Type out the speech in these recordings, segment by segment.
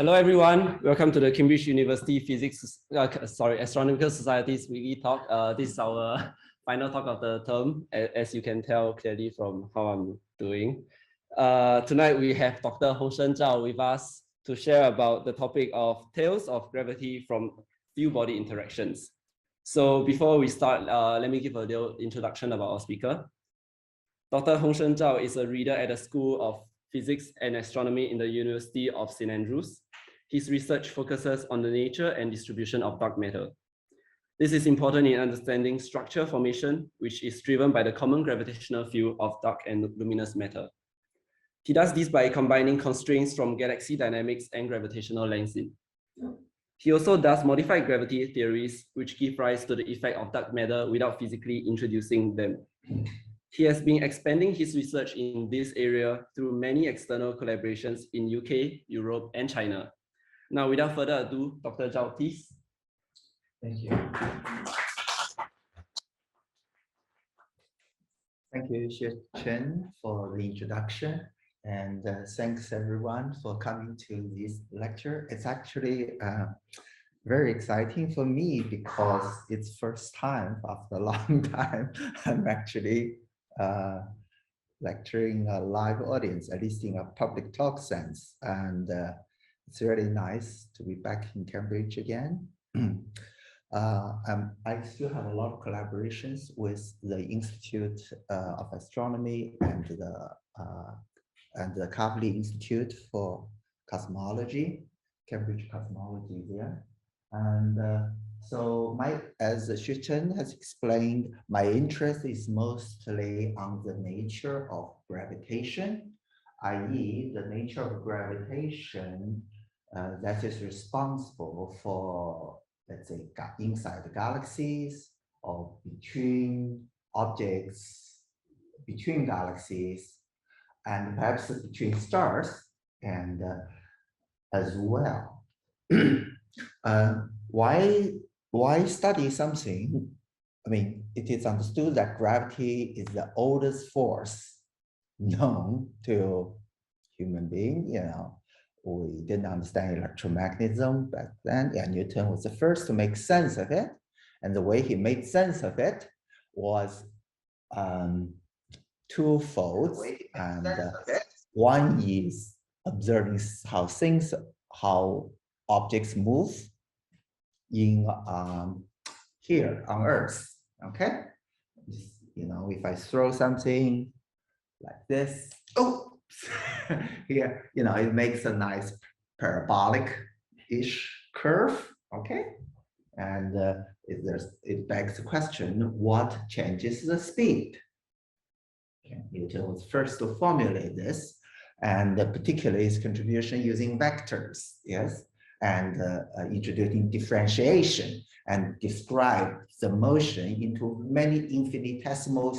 Hello, everyone. Welcome to the Cambridge University Astronomical Society's weekly talk. This is our final talk of the term, as you can tell clearly from how I'm doing. Tonight, we have Dr. Hongsheng Zhao with us to share about the topic of tales of gravity from few body interactions. So before we start, let me give a little introduction about our speaker. Dr. Hongsheng Zhao is a reader at the School of Physics and Astronomy in the University of St. Andrews. His research focuses on the nature and distribution of dark matter. This is important in understanding structure formation, which is driven by the common gravitational field of dark and luminous matter. He does this by combining constraints from galaxy dynamics and gravitational lensing. He also does modified gravity theories, which give rise to the effect of dark matter without physically introducing them. He has been expanding his research in this area through many external collaborations in UK, Europe, and China. Now, without further ado, Dr. Zhao, please. Thank you. Thank you, Xie Chen, for the introduction. And thanks everyone for coming to this lecture. It's actually very exciting for me because it's first time after a long time I'm actually lecturing a live audience, at least in a public talk sense. And it's really nice to be back in Cambridge again. I still have a lot of collaborations with the Institute of Astronomy and the Kavli Institute for Cosmology, Cambridge Cosmology there. And so as Xie Chen has explained, my interest is mostly on the nature of gravitation, i.e. the nature of gravitation that is responsible for, let's say, inside the galaxies or between objects, between galaxies, and perhaps between stars, and as well. Why study something? I mean, it is understood that gravity is the oldest force known to human beings. You know, we didn't understand electromagnetism back then. Yeah, Newton was the first to make sense of it, and the way he made sense of it was twofold. And one is observing how objects move in here on Earth. Okay, you know, if I throw something like this, oh, here, you know, it makes a nice parabolic-ish curve. Okay, and it begs the question: what changes the speed? Okay. Newton was first to formulate this, and particularly his contribution using vectors, yes, and introducing differentiation and describe the motion into many infinitesimal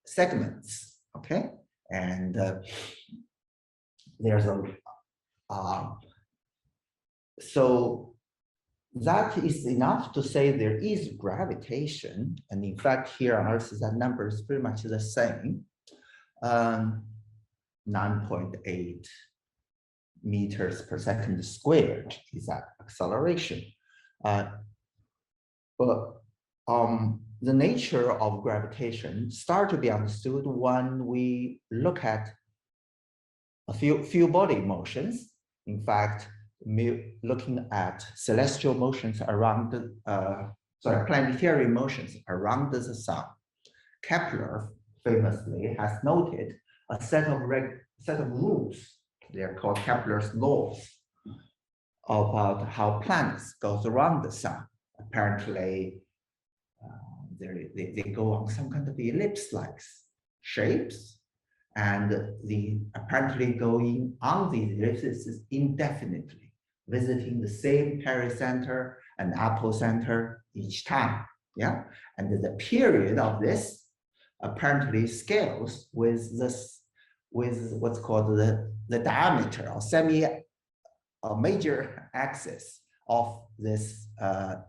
segments, okay? And there's so that is enough to say there is gravitation, and in fact here on Earth that number is pretty much the same, 9.8 meters per second squared is that acceleration. But the nature of gravitation starts to be understood when we look at a few body motions. In fact, looking at celestial motions around planetary motions around the sun. Kepler famously has noted a set of rules. They're called Kepler's laws about how planets goes around the sun. Apparently, they go on some kind of ellipse-like shapes, and they apparently going on these ellipses indefinitely, visiting the same pericenter and apocenter each time. Yeah, and the period of this apparently scales with what's called the diameter or major axis of this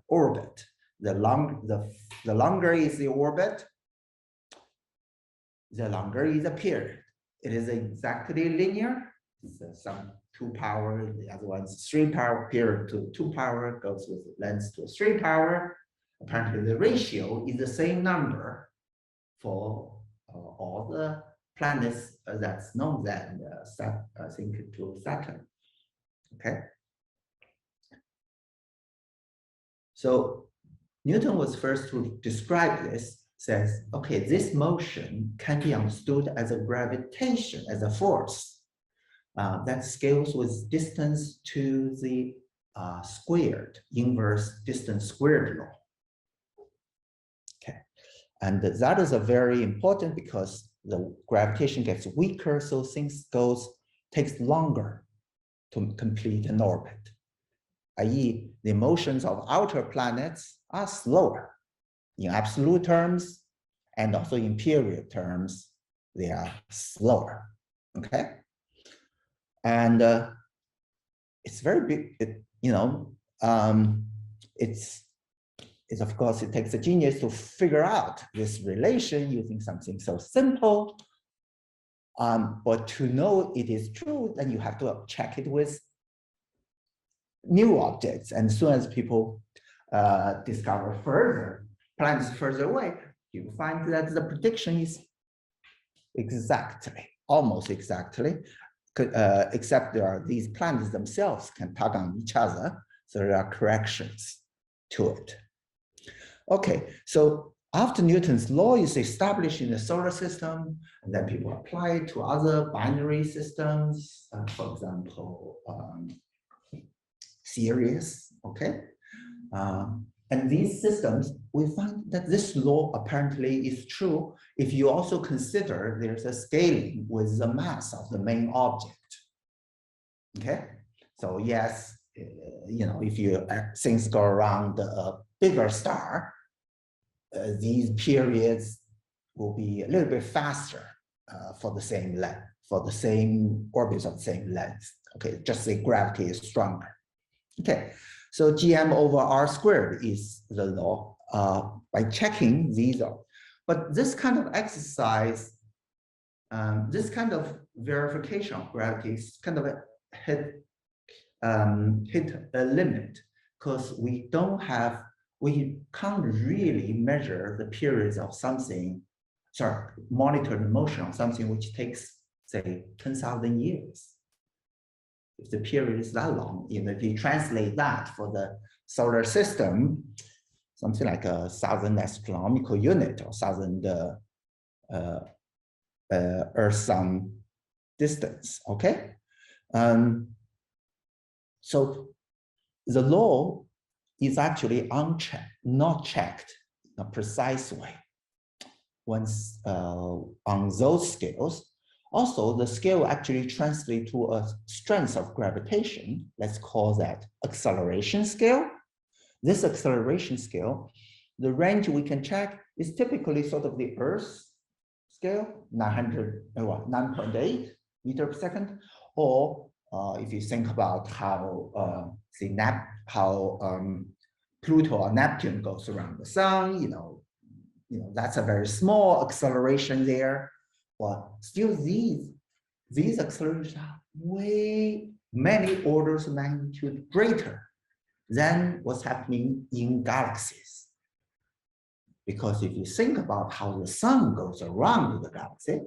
orbit. The longer is the orbit, the longer is the period. It is exactly linear, some 2 power, the other one's 3 power, period to 2 power, goes with length to 3 power. Apparently the ratio is the same number for all the planets that's known then, I think to Saturn. Okay. So Newton was first to describe this, says, okay, this motion can be understood as a gravitation, as a force that scales with distance to the squared, inverse distance squared law. Okay, and that is a very important because the gravitation gets weaker, so things takes longer to complete an orbit, i.e. the motions of outer planets are slower in absolute terms and also in period terms, they are slower, okay? And it's very big, it's of course, it takes a genius to figure out this relation using something so simple. But to know it is true, then you have to check it with new objects. And as soon as people discover further planets further away, you find that the prediction is almost exactly, except there are these planets themselves can tug on each other. So there are corrections to it. Okay, so after Newton's law is established in the solar system, and then people apply it to other binary systems, for example, series, okay? And these systems, we find that this law apparently is true if you also consider there's a scaling with the mass of the main object, okay? So yes, if things go around a bigger star, these periods will be a little bit faster for the same length, for the same orbits of the same length. Okay, just the gravity is stronger. Okay, so GM over R squared is the law by checking these. But this kind of exercise, this kind of verification of gravity is kind of hit a limit because we can't really measure the periods of something, monitor the motion of something which takes, say, 10,000 years. If the period is that long, if you translate that for the solar system, something like 1,000 astronomical unit or 1,000 Earth-Sun distance, okay? So the law is actually unchecked, not checked in a precise way. Once on those scales, also the scale actually translates to a strength of gravitation. Let's call that acceleration scale. This acceleration scale, the range we can check is typically sort of the Earth scale, 9.8 meter per second, or if you think about how Pluto or Neptune goes around the sun, that's a very small acceleration there. But still, these accelerations are way many orders of magnitude greater than what's happening in galaxies. Because if you think about how the sun goes around the galaxy,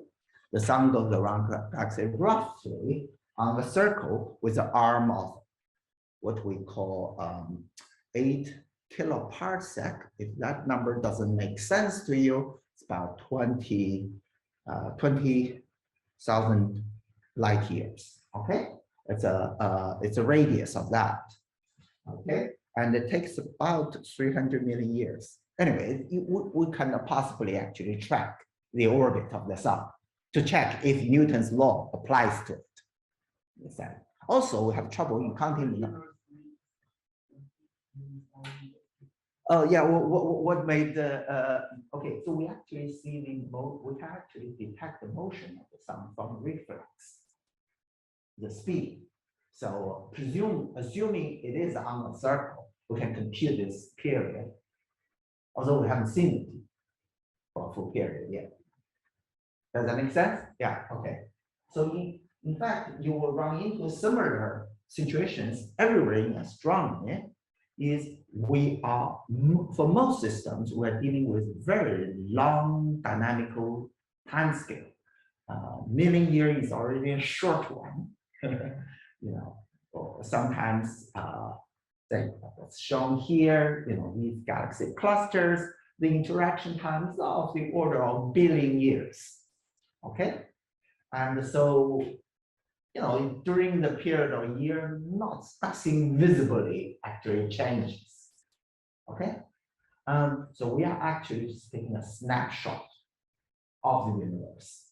the sun goes around the galaxy roughly on a circle with an arm of what we call 8 kiloparsec. If that number doesn't make sense to you, it's about 20,000 light years. Okay, it's a radius of that. Okay, and it takes about 300 million years. Anyway, we can possibly actually track the orbit of the sun to check if Newton's law applies to it. Also, we have trouble in counting the number. Oh yeah, what made the okay? So we actually see we can actually detect the motion of the sun from reflex, the speed. So assuming it is on a circle, we can compute this period, although we haven't seen it for a full period yet. Does that make sense? Yeah. Okay. So In fact, you will run into similar situations everywhere in astronomy. Is we are, for most systems, we're dealing with very long dynamical timescale. Million years is already a short one. Or sometimes that's shown here. These galaxy clusters, the interaction times of the order of billion years. Okay, and so during the period of a year, nothing visibly actually changes. Okay, so we are actually just taking a snapshot of the universe.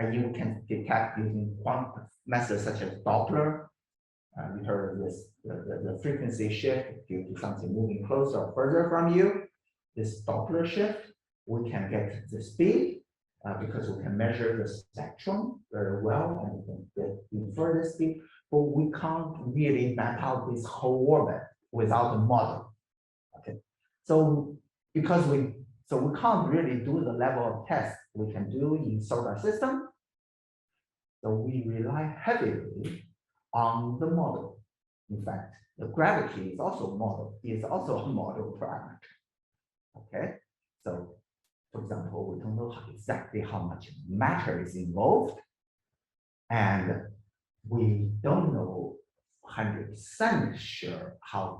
And you can detect using quantum methods such as Doppler. You heard this, the frequency shift due to something moving closer or further from you. This Doppler shift, we can get the speed because we can measure the spectrum very well and we can infer the speed, but we can't really map out this whole orbit without a model. Okay, so because we can't really do the level of test we can do in solar system. So we rely heavily on the model. In fact, the gravity is also a model parameter. Okay, so for example, we don't know exactly how much matter is involved, and we don't know 100% sure how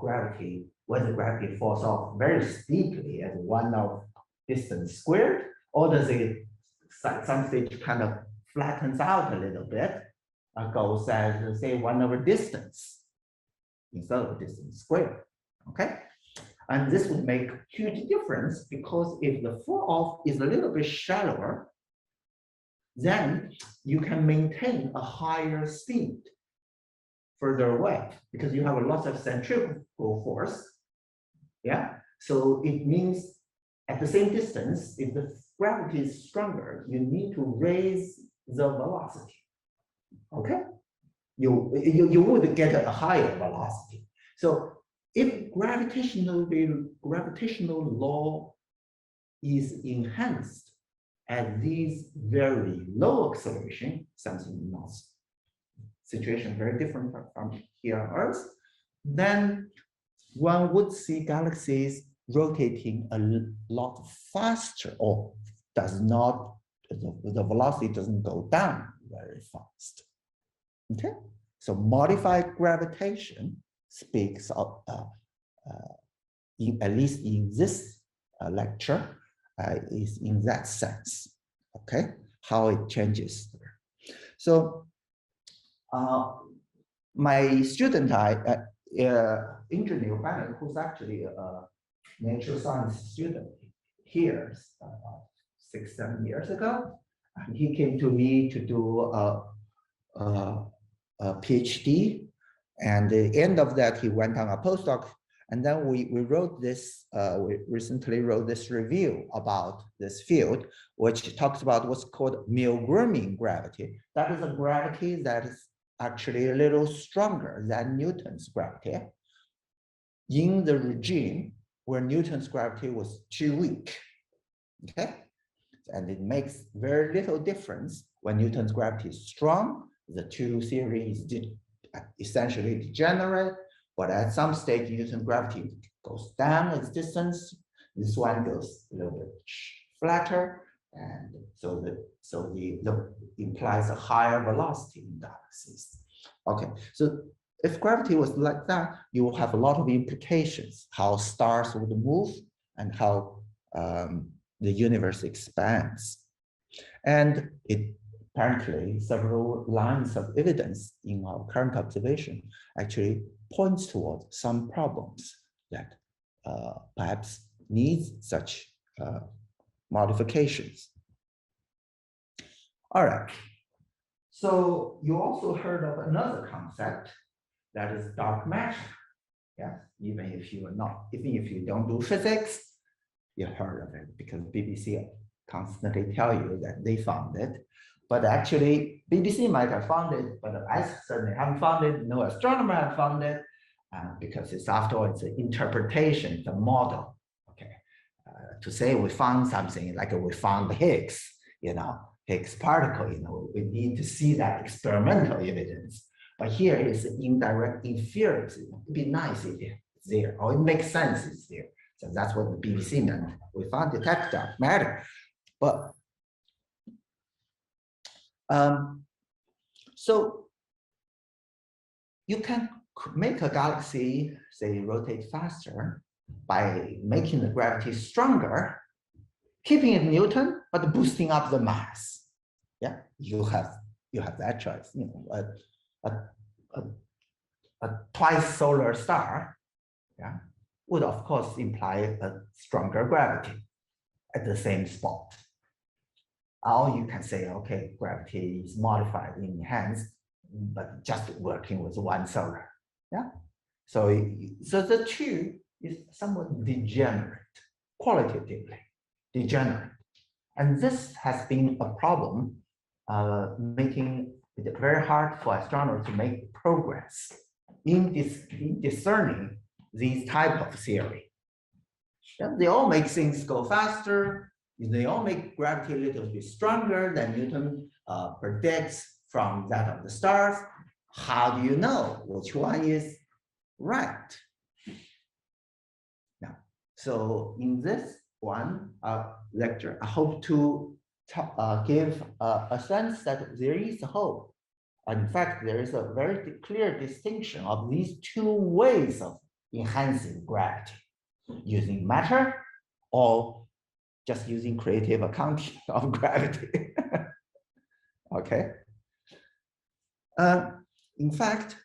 whether gravity falls off very steeply as 1 of distance squared, or does it some stage kind of flattens out a little bit, goes as say 1 over distance instead of distance squared. Okay, and this would make huge difference because if the fall off is a little bit shallower, then you can maintain a higher speed further away because you have a lot of centrifugal force. Yeah, so it means at the same distance, if the gravity is stronger, you need to raise the velocity. Okay, you would get a higher velocity. So if gravitational law is enhanced at these very low acceleration, something not situation very different from here on Earth, then one would see galaxies rotating a lot faster, or does not, the velocity doesn't go down very fast. Okay, so modified gravitation speaks of, at least in this lecture, is in that sense. Okay, how it changes. So my student, engineer Bennett, who's actually a nature science student here 6-7 years ago, and he came to me to do a PhD, and at the end of that he went on a postdoc, and then we wrote this, we recently wrote this review about this field, which talks about what's called Milgrammian gravity. That is a gravity that is actually a little stronger than Newton's gravity in the regime where Newton's gravity was too weak. Okay, and it makes very little difference when Newton's gravity is strong. The two theories essentially degenerate, but at some stage Newton's gravity goes down its distance. This one goes a little bit flatter, and so the implies a higher velocity in galaxies. Okay, so if gravity was like that, you will have a lot of implications, how stars would move and how the universe expands. And it apparently several lines of evidence in our current observation actually points towards some problems that perhaps needs such modifications. All right. So you also heard of another concept that is dark matter. Yeah, even if you don't do physics, you heard of it because BBC constantly tell you that they found it. But actually, BBC might have found it, but I certainly haven't found it. No astronomer have found it because it's after all, it's an interpretation, it's a model. Okay, to say we found something like we found Higgs, Higgs particle, we need to see that experimental evidence. But here is indirect inference. It would be nice if it's there, or it makes sense it's there. So that's what the BBC meant. We found detect dark matter. But so you can make a galaxy, say, rotate faster by making the gravity stronger, keeping it Newton, but boosting up the mass. Yeah, you have that choice. A twice solar star, yeah, would of course imply a stronger gravity at the same spot. Or you can say, okay, gravity is modified, enhanced, but just working with one solar. Yeah. So the two is somewhat degenerate, qualitatively degenerate. And this has been a problem, making it very hard for astronomers to make progress in discerning these type of theory. Yeah, they all make things go faster. They all make gravity a little bit stronger than Newton predicts from that of the stars. How do you know which one is right? Now, so in this one lecture, I hope to give a sense that there is hope. In fact, there is a very clear distinction of these two ways of enhancing gravity, using matter or just using creative accounting of gravity. Okay. In fact,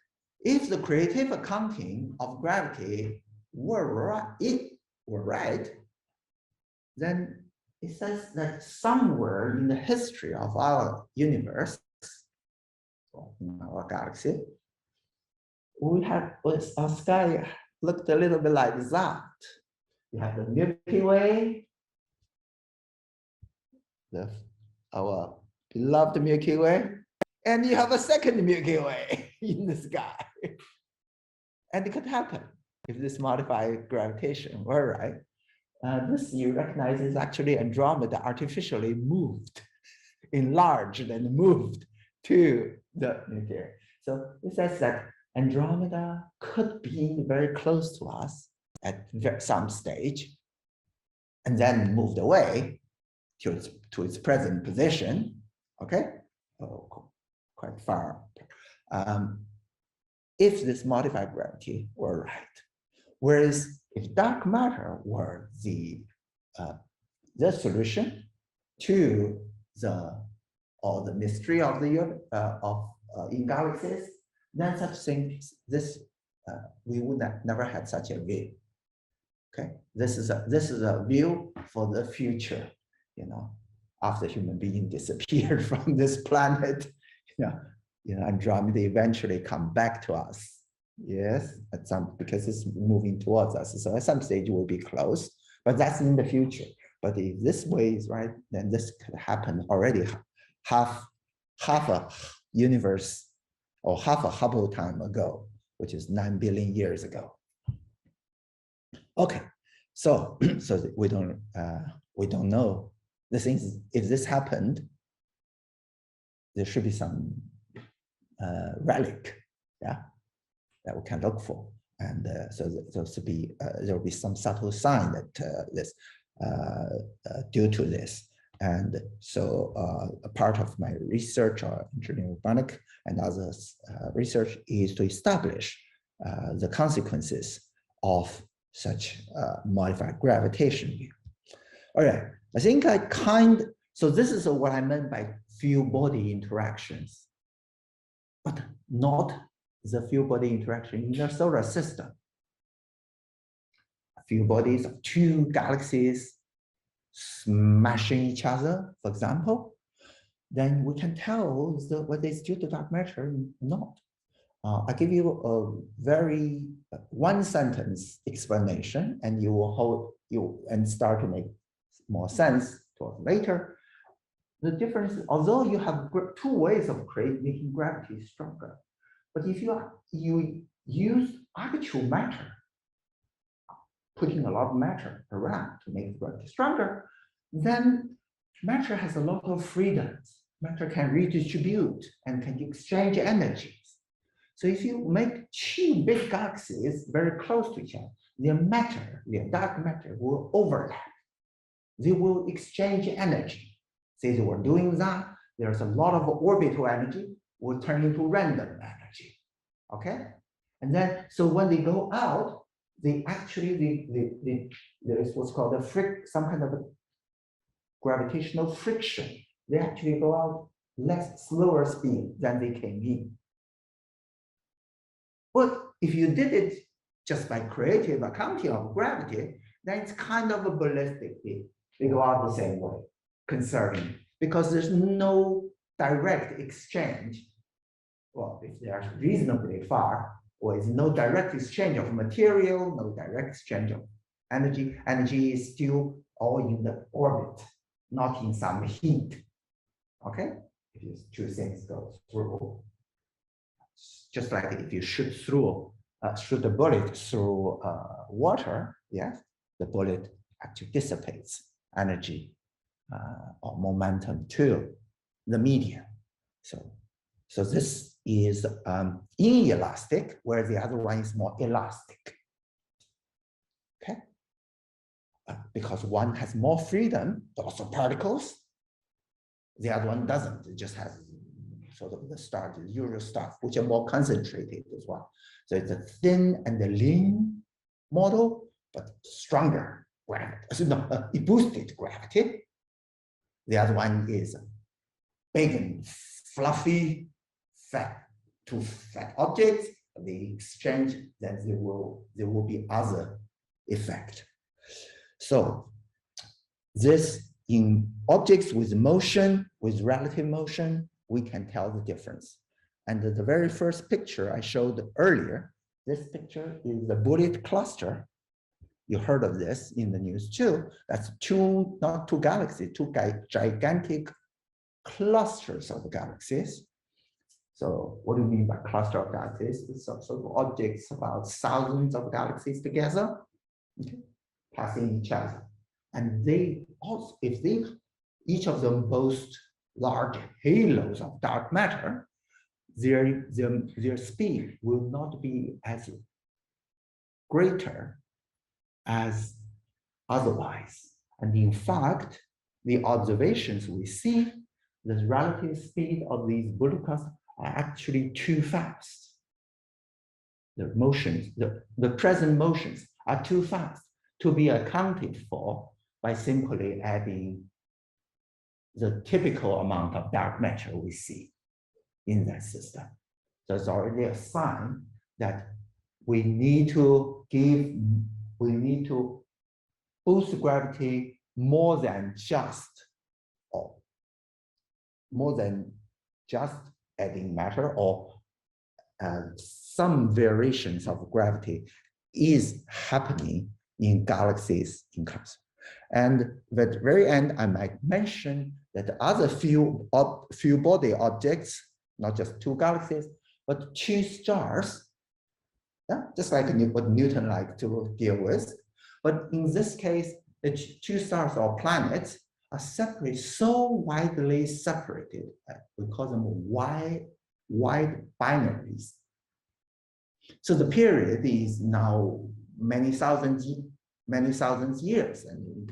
if the creative accounting of gravity were right, then it says that somewhere in the history of our universe, in our galaxy, our sky looked a little bit like that. You have the Milky Way, our beloved Milky Way, and you have a second Milky Way in the sky. And it could happen if this modified gravitation were right. This you recognize is actually Andromeda artificially moved, enlarged and moved to the Milky Way. So it says that Andromeda could be very close to us at some stage, and then moved away to its present position. Okay, quite far. If this modified gravity were right, whereas if dark matter were the solution to the mystery of the in galaxies, then such things we would have never had such a view. Okay, this is a view for the future. After human being disappeared from this planet, Andromeda eventually come back to us. Yes, because it's moving towards us. So at some stage we'll be close, but that's in the future. But if this way is right, then this could happen already half a universe or half a Hubble time ago, which is 9 billion years ago. Okay, so we don't know. The thing is, if this happened, there should be some relic, yeah, that we can look for, and so there will be some subtle sign that this due to this. And so a part of my research or engineering urbanic and others research is to establish the consequences of such modified gravitation view. All right, I think so this is what I meant by few body interactions, but not the few body interaction in the solar system. A few bodies of two galaxies smashing each other, for example, then we can tell whether it's due to dark matter or not. I give you a very one sentence explanation, and you will start to make more sense later. The difference is, although you have two ways of making gravity stronger, but if you use actual matter, putting a lot of matter around to make gravity stronger, then matter has a lot of freedoms. matter can redistribute and can exchange energies. So if you make two big galaxies very close to each other, their matter, their dark matter will overlap. They will exchange energy. Since we're doing that, there's a lot of orbital energy will turn into random energy. Okay? And then, so when they go out, they actually, there is what's called some kind of a gravitational friction. They actually go out slower speed than they came in. But if you did it just by creative accounting of gravity, then it's kind of a ballistic thing. They go out the same way, conserving, because there's no direct exchange. Well, if they are reasonably far, or is no direct exchange of material, no direct exchange of energy. Energy is still all in the orbit, not in some heat. Okay, if you two things go through, just like if you shoot a bullet through water, yes, the bullet actually dissipates energy or momentum to the medium. So this is inelastic, where the other one is more elastic. Okay, because one has more freedom, also particles. The other one doesn't. It just has sort of the usual stuff, which are more concentrated as well. So it's a thin and a lean model, but stronger gravity. So no, it boosted gravity. The other one is big and fluffy, fat objects. They exchange, then there will be other effect. So this in objects with motion, with relative motion, we can tell the difference. And the very first picture I showed earlier, this picture is the bullet cluster. You heard of this in the news too. That's not two galaxies, two gigantic clusters of galaxies. So what do you mean by cluster of galaxies? It's sort of objects about thousands of galaxies together, okay, passing each other. And they also, each of them boast large halos of dark matter, their speed will not be as greater as otherwise. And in fact, the observations we see, the relative speed of these bullet clusters are actually too fast. The motions, the present motions are too fast to be accounted for by simply adding the typical amount of dark matter we see in that system. So it's already a sign that we need to boost gravity more than just adding matter, or some variations of gravity is happening in galaxies in clusters. And at the very end, I might mention that the other few body objects, not just two galaxies, but two stars, yeah? Just like what Newton liked to deal with. But in this case, the two stars or planets are separated, so widely separated. We call them wide binaries. So the period is now many thousands years, and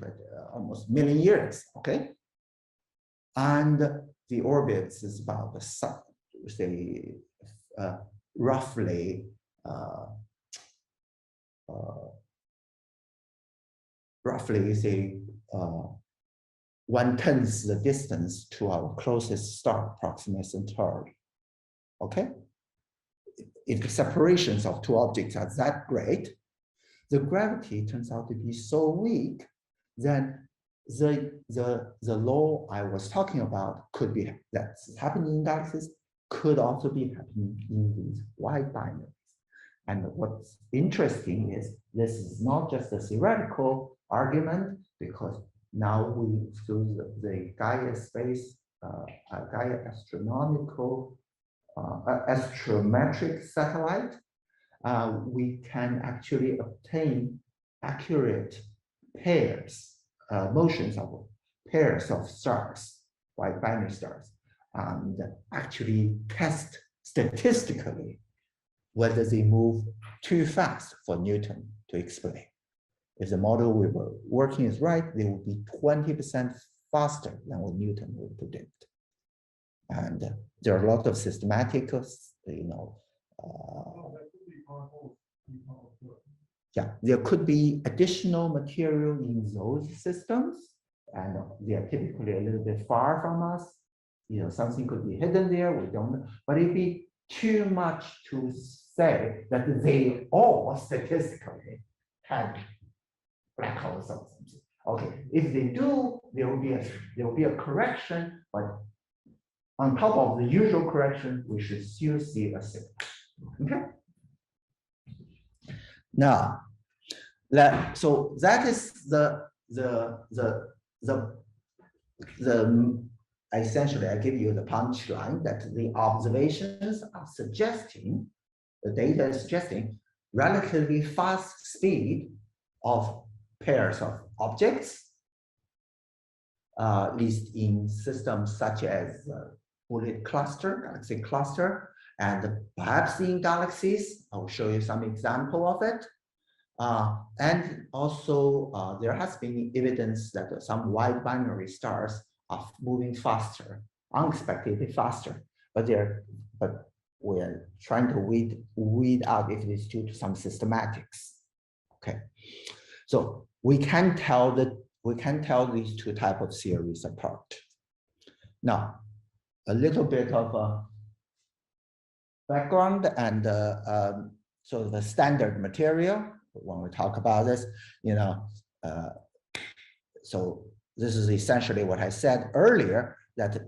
almost a million years, okay? And the orbits is about the sun, say, roughly say 1/10 the distance to our closest star, Proxima Centauri. Okay? If the separations of two objects are that great, the gravity turns out to be so weak, then the law I was talking about could be that's happening in galaxies, could also be happening in these wide binaries. And what's interesting is this is not just a theoretical argument, because now we, through the Gaia space, Gaia astrometric satellite, we can actually obtain accurate pairs, motions of pairs of stars, wide binary stars. and actually test statistically whether they move too fast for Newton to explain. If the model we were working is right, they will be 20% faster than what Newton would predict. And there are a lot of systematic, yeah, there could be additional material in those systems, and they are typically a little bit far from us. Something could be hidden there, we don't know. But it'd be too much to say that they all statistically have black holes or something. Okay, if they do, there will be a correction, but on top of the usual correction, we should still see a signal. Okay. Now, so that is the essentially I give you the punchline that the observations are suggesting, the data is suggesting relatively fast speed of pairs of objects, at least in systems such as bullet cluster, galaxy cluster, and perhaps in galaxies. I will show you some example of it. And also there has been evidence that some wide binary stars are moving faster, unexpectedly faster, but we're trying to weed out if it is due to some systematics. Okay, so we can tell these two types of theories apart. Now, a little bit of background and so the standard material when we talk about this, so this is essentially what I said earlier, that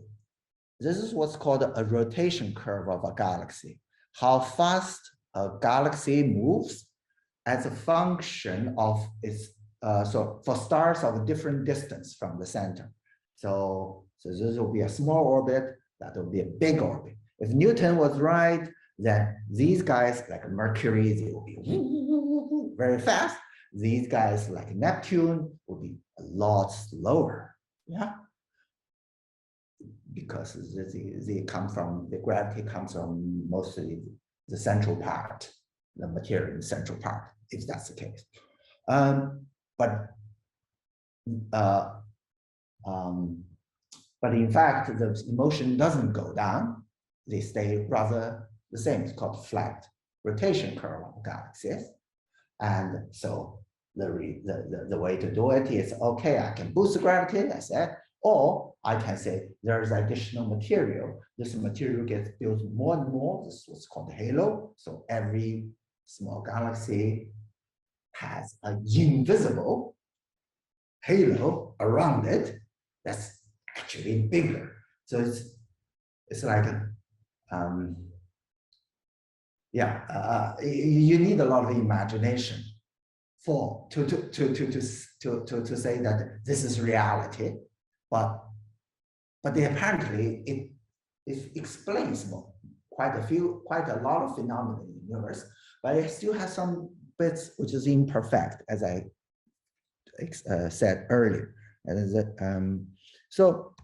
this is what's called a rotation curve of a galaxy. How fast a galaxy moves as a function of its, so for stars of a different distance from the center. So this will be a small orbit, that will be a big orbit. If Newton was right, then these guys like Mercury, they will be very fast. These guys like Neptune will be a lot slower. Yeah, because they come from, the gravity comes from mostly the central part, the material in the central part, if that's the case. But in fact, the motion doesn't go down. They stay rather the same. It's called flat rotation curve of galaxies. And so the way to do it is, okay, I can boost the gravity, I said, or I can say there's additional material. This material gets built more and more. This is what's called the halo. So every small galaxy has an invisible halo around it that's actually bigger. So it's like you need a lot of imagination to say that this is reality, but apparently it explains quite a lot of phenomena in the universe, but it still has some bits which is imperfect, as I said earlier. And so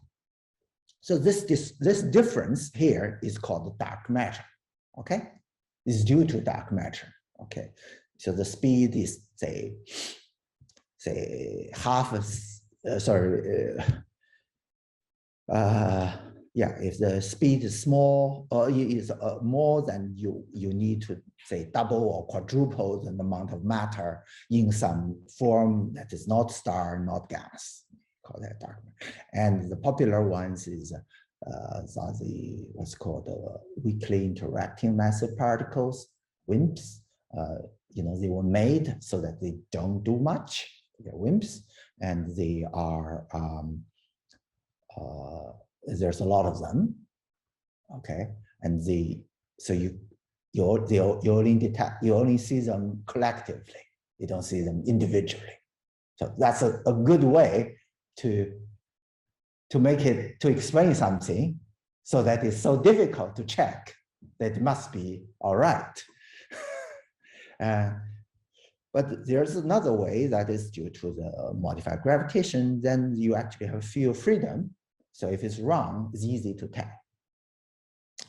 this difference here is called the dark matter. Okay, is due to dark matter. Okay, so the speed is say half of if the speed is small or is more than you need to say double or quadruple the amount of matter in some form that is not star, not gas. Call that dark matter. And the popular ones is what's called weakly interacting massive particles, WIMPs. They were made so that they don't do much. They're WIMPs, and they are there's a lot of them. Okay, and you only see them collectively. You don't see them individually. So that's a good way to explain something so that it's so difficult to check that it must be all right. But there's another way that is due to the modified gravitation. Then you actually have field freedom. So if it's wrong, it's easy to tell.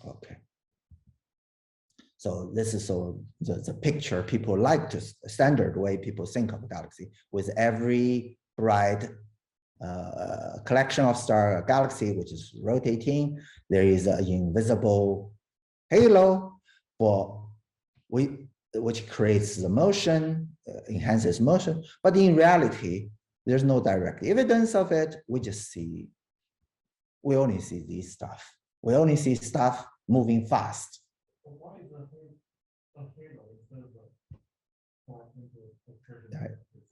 Okay. So this is the picture people like to, standard way people think of a galaxy, with every bright collection of star galaxy which is rotating. There is an invisible halo which creates the motion, enhances motion. But in reality, there's no direct evidence of it. We only see this stuff. We only see stuff moving fast. What is a halo instead of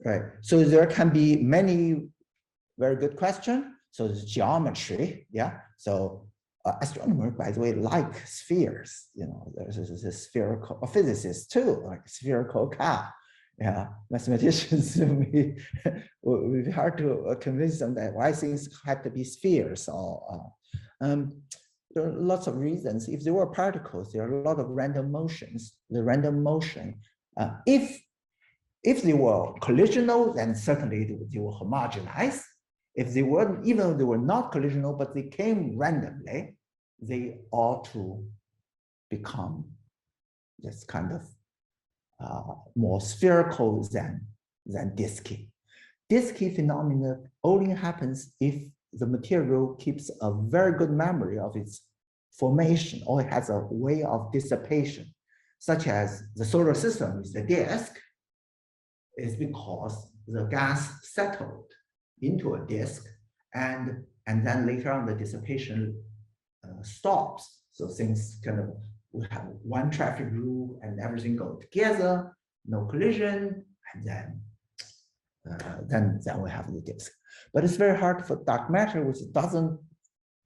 Right. So there can be many very good questions. So the geometry, yeah. So astronomers, by the way, like spheres. You know, there's a spherical physicists too, like spherical car. Yeah, mathematicians would be hard to convince them that why things have to be spheres. Or there are lots of reasons. If there were particles, there are a lot of random motions. The random motion, if they were collisional, then certainly they will homogenize. If they weren't, even though they were not collisional, but they came randomly, they ought to become this kind of more spherical than disky. Disky phenomena only happens if the material keeps a very good memory of its formation, or it has a way of dissipation, such as the solar system is the disk, is because the gas settled into a disk, and then later on the dissipation stops. So things kind of, we have one traffic rule and everything go together, no collision, and then we have the disk. But it's very hard for dark matter, which doesn't,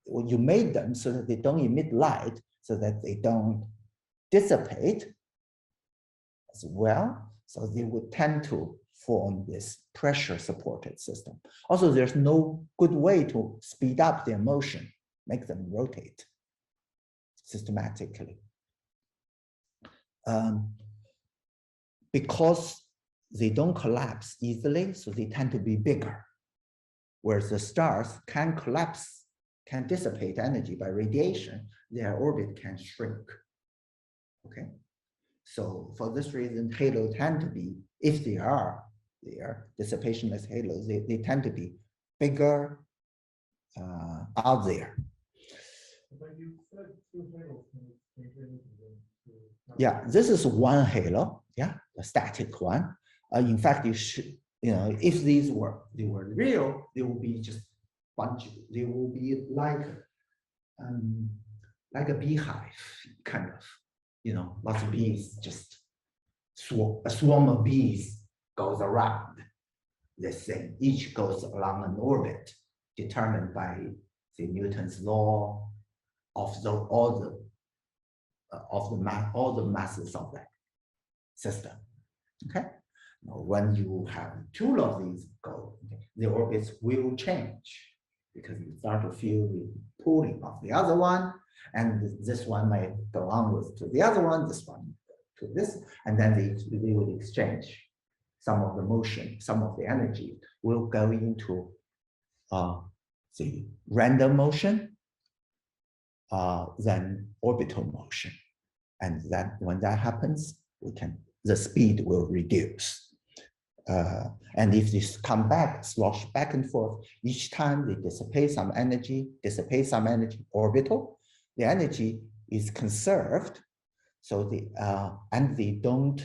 well, you made them so that they don't emit light, so that they don't dissipate as well. So they would tend to form this pressure supported system. Also, there's no good way to speed up their motion, make them rotate systematically. Because they don't collapse easily, so they tend to be bigger. Whereas the stars can collapse, can dissipate energy by radiation, their orbit can shrink. Okay, so for this reason, halos tend to be, if they are dissipationless halos, they tend to be bigger out there. But you said two halos. Yeah, this is one halo, yeah, the static one. In fact, you should, if these were real, they will be just bunch. They will be like a beehive, kind of, lots of bees, just a swarm of bees goes around this thing. Each goes along an orbit determined by, say, Newton's law of all the masses of that system. Okay. Now, when you have two of these go, the orbits will change because you start to feel the pulling of the other one, and this one might belong to the other one, this one to this, and then they will exchange. Some of the motion, some of the energy will go into the random motion, then orbital motion. And then when that happens, the speed will reduce. And if this come back, slosh back and forth, each time they dissipate some energy, orbital, the energy is conserved. So and they don't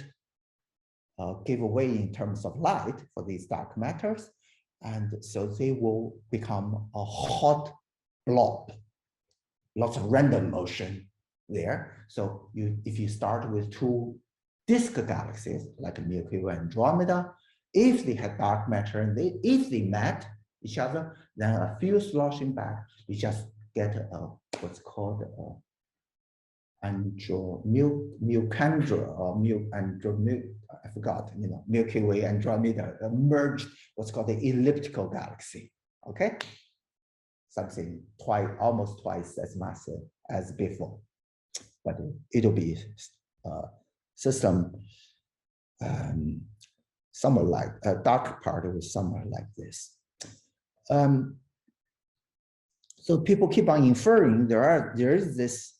give away in terms of light for these dark matters. And so they will become a hot blob, lots of random motion there. So if you start with two disk galaxies like Milky Way and Andromeda, if they had dark matter and if they met each other, then a few sloshing back, you just get what's called I forgot, Milky Way, Andromeda merged what's called the elliptical galaxy. Okay, something almost twice as massive as before, but it'll be system somewhere like a dark part was somewhere like this. So people keep on inferring there is this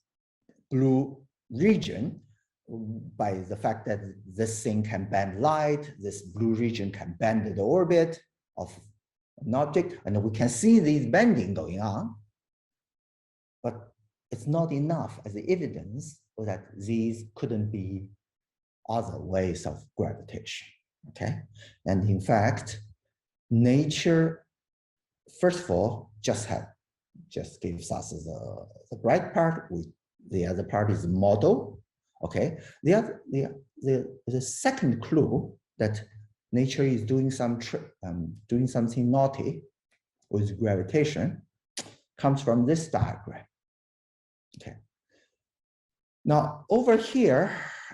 blue region by the fact that this thing can bend light, this blue region can bend the orbit of an object, and we can see these bending going on. But it's not enough as the evidence that these couldn't be other ways of gravitation, okay? And in fact, nature, first of all, just gives us the bright part, the other part is model, okay? The second clue that nature is doing something naughty with gravitation comes from this diagram, okay? Now, over here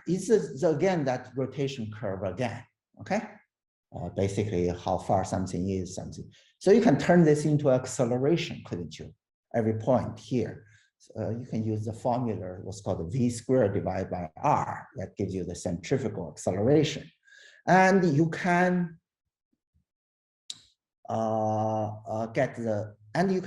is again that rotation curve again, okay? Basically, how far something is something. So you can turn this into acceleration, couldn't you? Every point here. You can use the formula, what's called V squared divided by R. That gives you the centrifugal acceleration. And you can get the, and you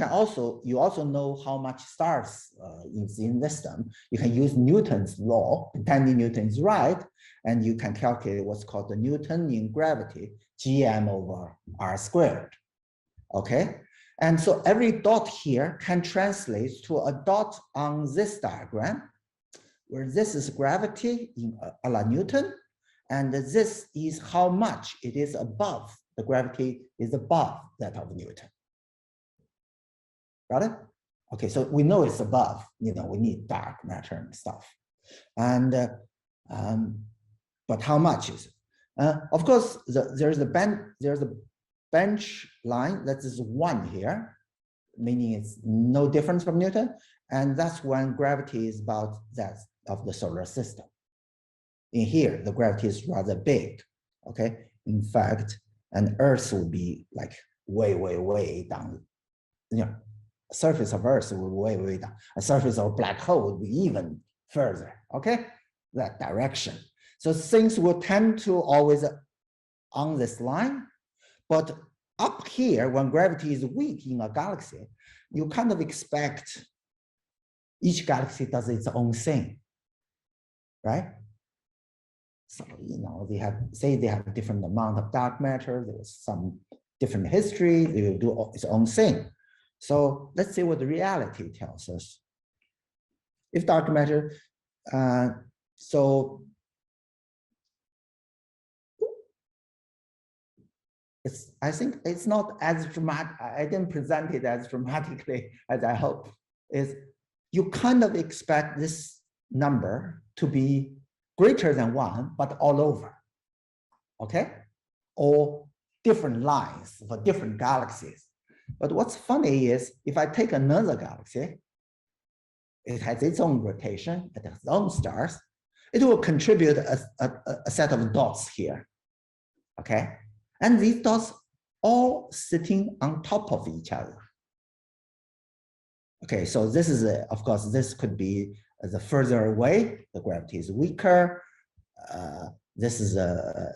also know how much stars is in the system. You can use Newton's law, pretending Newton is right, and you can calculate what's called the Newtonian gravity, Gm over R squared, okay? And so every dot here can translate to a dot on this diagram, where this is gravity in a la Newton, and this is how much it is above, the gravity is above that of Newton. Got it? Okay, so we know it's above, you know, we need dark matter and stuff. And, but how much is it? Of course, there's a bench line that is 1 here, meaning it's no difference from Newton. And that's when gravity is about that of the solar system. In here, the gravity is rather big, okay? In fact, an Earth will be like way, way, way down, you know, surface of Earth will be way, way down. A surface of a black hole would be even further, okay? That direction. So things will tend to always on this line, but up here, when gravity is weak in a galaxy, you kind of expect each galaxy does its own thing, right? So, you know, they have a different amount of dark matter, there's some different history, they will do its own thing. So let's see what the reality tells us. If dark matter, so I think it's not as dramatic. I didn't present it as dramatically as I hope. Is you kind of expect this number to be greater than 1, but all over, okay? Or different lines for different galaxies. But what's funny is if I take another galaxy, it has its own rotation, it has its own stars, it will contribute a set of dots here, okay? And these dots all sitting on top of each other. Okay, so this is, of course, this could be the further away, the gravity is weaker. This is a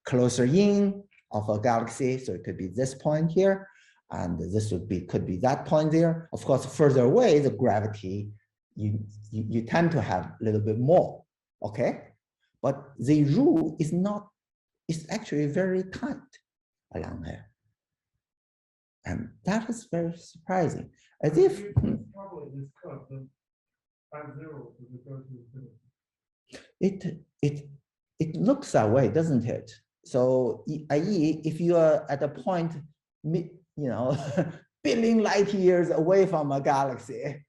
closer in of a galaxy, so it could be this point here, and this could be that point there. Of course, further away, the gravity, you tend to have a little bit more, okay? But the rule is not, it's actually very tight along here. And that is very surprising. As if it looks that way, doesn't it? So, i.e., if you are at a point, you know, billion light years away from a galaxy,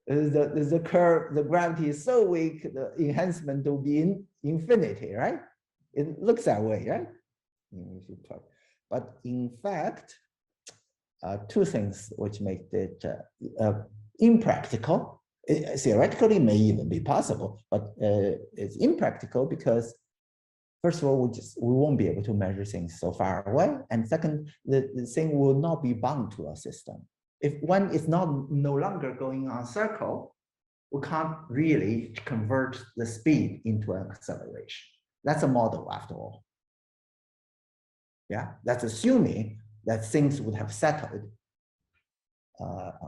the curve, the gravity is so weak, the enhancement will be in infinity, right? It looks that way, right? But in fact, two things which make it impractical. Theoretically, it may even be possible, but it's impractical because, first of all, we won't be able to measure things so far away, and second, the thing will not be bound to a system. If one is no longer going on a circle, we can't really convert the speed into an acceleration. That's a model, after all. Yeah, that's assuming that things would have settled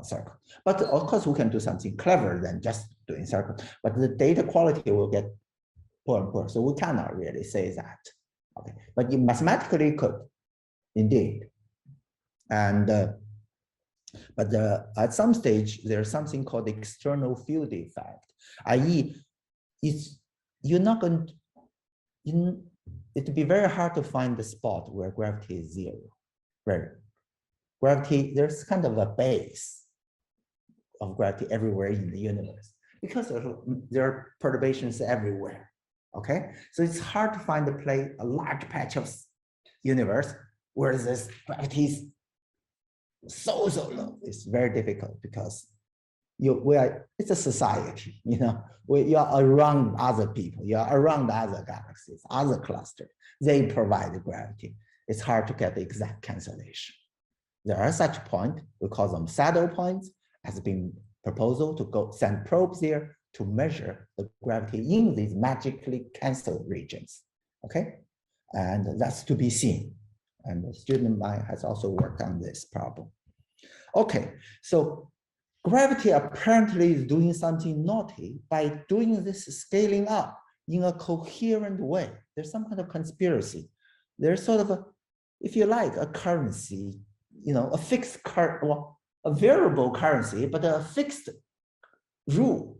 circle. But of course, we can do something clever than just doing circle. But the data quality will get poor and poor, so we cannot really say that. Okay, but you mathematically could, indeed. And at some stage, there's something called the external field effect, i.e., you're not going to, it'd be very hard to find the spot where gravity is zero. Right? Gravity, there's kind of a base of gravity everywhere in the universe because there are perturbations everywhere. Okay, so it's hard to find a large patch of universe where this gravity is so low. It's very difficult because it's a society, you are around other people, you are around other galaxies, other clusters. They provide the gravity. It's hard to get the exact cancellation. There are such points, we call them saddle points, has been proposal to send probes there to measure the gravity in these magically canceled regions. Okay, and that's to be seen. And the student of mine has also worked on this problem. Okay, so gravity apparently is doing something naughty by doing this scaling up in a coherent way. There's some kind of conspiracy. There's sort of if you like, a currency, a fixed a variable currency, but a fixed rule,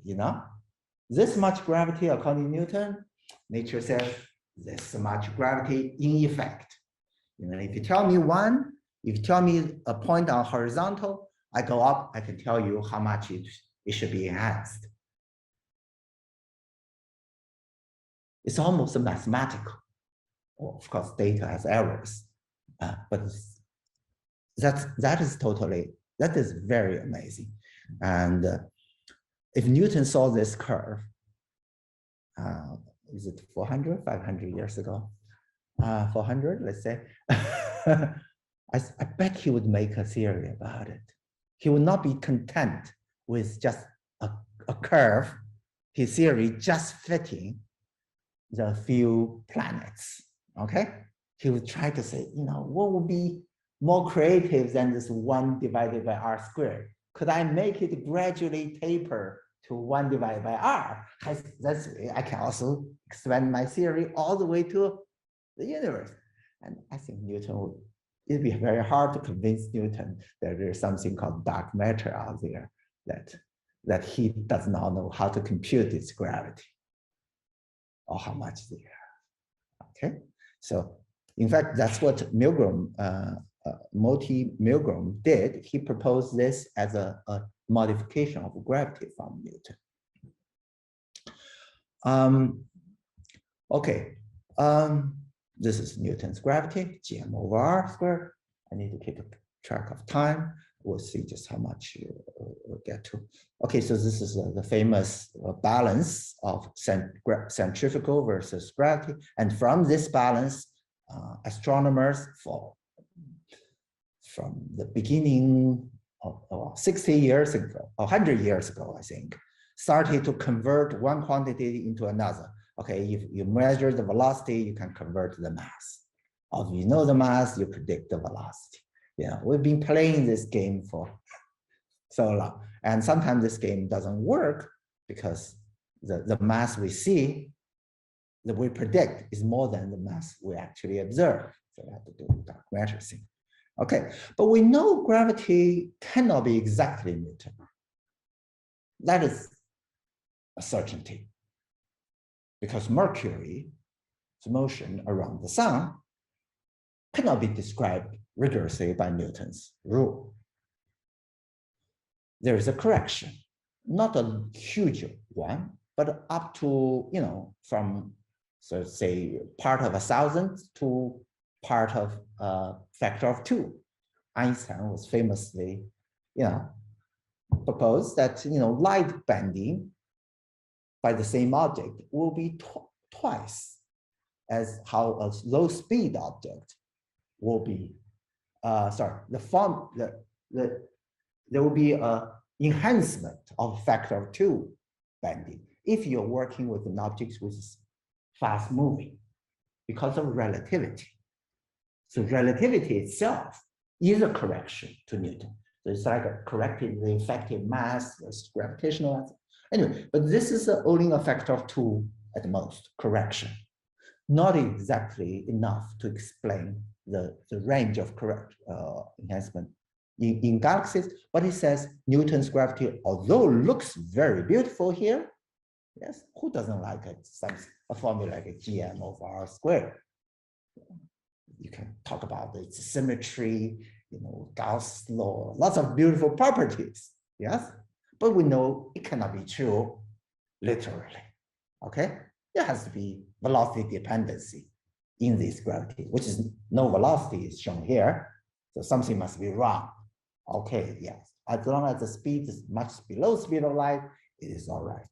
This much gravity according to Newton, nature says this much gravity in effect. If you tell me one, if you tell me a point on horizontal, I go up, I can tell you how much it should be enhanced. It's almost mathematical. Well, of course, data has errors, but that is very amazing. And if Newton saw this curve, is it 400, 500 years ago? 400, let's say. I bet he would make a theory about it. He would not be content with just a curve, his theory just fitting the few planets, okay? He would try to say, what would be more creative than this 1 divided by r squared? Could I make it gradually taper to 1 divided by r? That's way I can also expand my theory all the way to the universe. And I think it'd be very hard to convince Newton that there's something called dark matter out there that he does not know how to compute its gravity or how much they are. Okay, so in fact, that's what Milgram, Milgram did. He proposed this as a modification of gravity from Newton. This is Newton's gravity, gm over r squared. I need to keep track of time. We'll see just how much we'll get to. Okay, so this is the famous balance of centrifugal versus gravity. And from this balance, astronomers from the beginning of 60 years ago, 100 years ago, I think, started to convert one quantity into another. Okay, if you measure the velocity, you can convert the mass. Or if you know the mass, you predict the velocity. We've been playing this game for so long. And sometimes this game doesn't work because the mass we see, that we predict, is more than the mass we actually observe. So we have to do the dark matter thing. Okay, but we know gravity cannot be exactly Newton. That is a certainty. Because Mercury's motion around the sun cannot be described rigorously by Newton's rule. There is a correction, not a huge one, but up to, from, so say, part of 1,000 to part of a factor of 2. Einstein was famously, proposed that, light bending by the same object will be twice as how a low speed object will be, there will be an enhancement of factor of 2 bending if you're working with an object which is fast moving because of relativity. So relativity itself is a correction to Newton. So it's like corrected the effective mass versus gravitational mass. Anyway, but this is only a factor of 2 at most, correction. Not exactly enough to explain the range of correct enhancement in galaxies, but it says Newton's gravity, although looks very beautiful here, yes, who doesn't like it? A formula like a GM over R squared. You can talk about its symmetry, Gauss law, lots of beautiful properties, yes? But we know it cannot be true literally, okay? There has to be velocity dependency in this gravity, which is no velocity is shown here. So something must be wrong. Okay, yes. As long as the speed is much below speed of light, it is all right.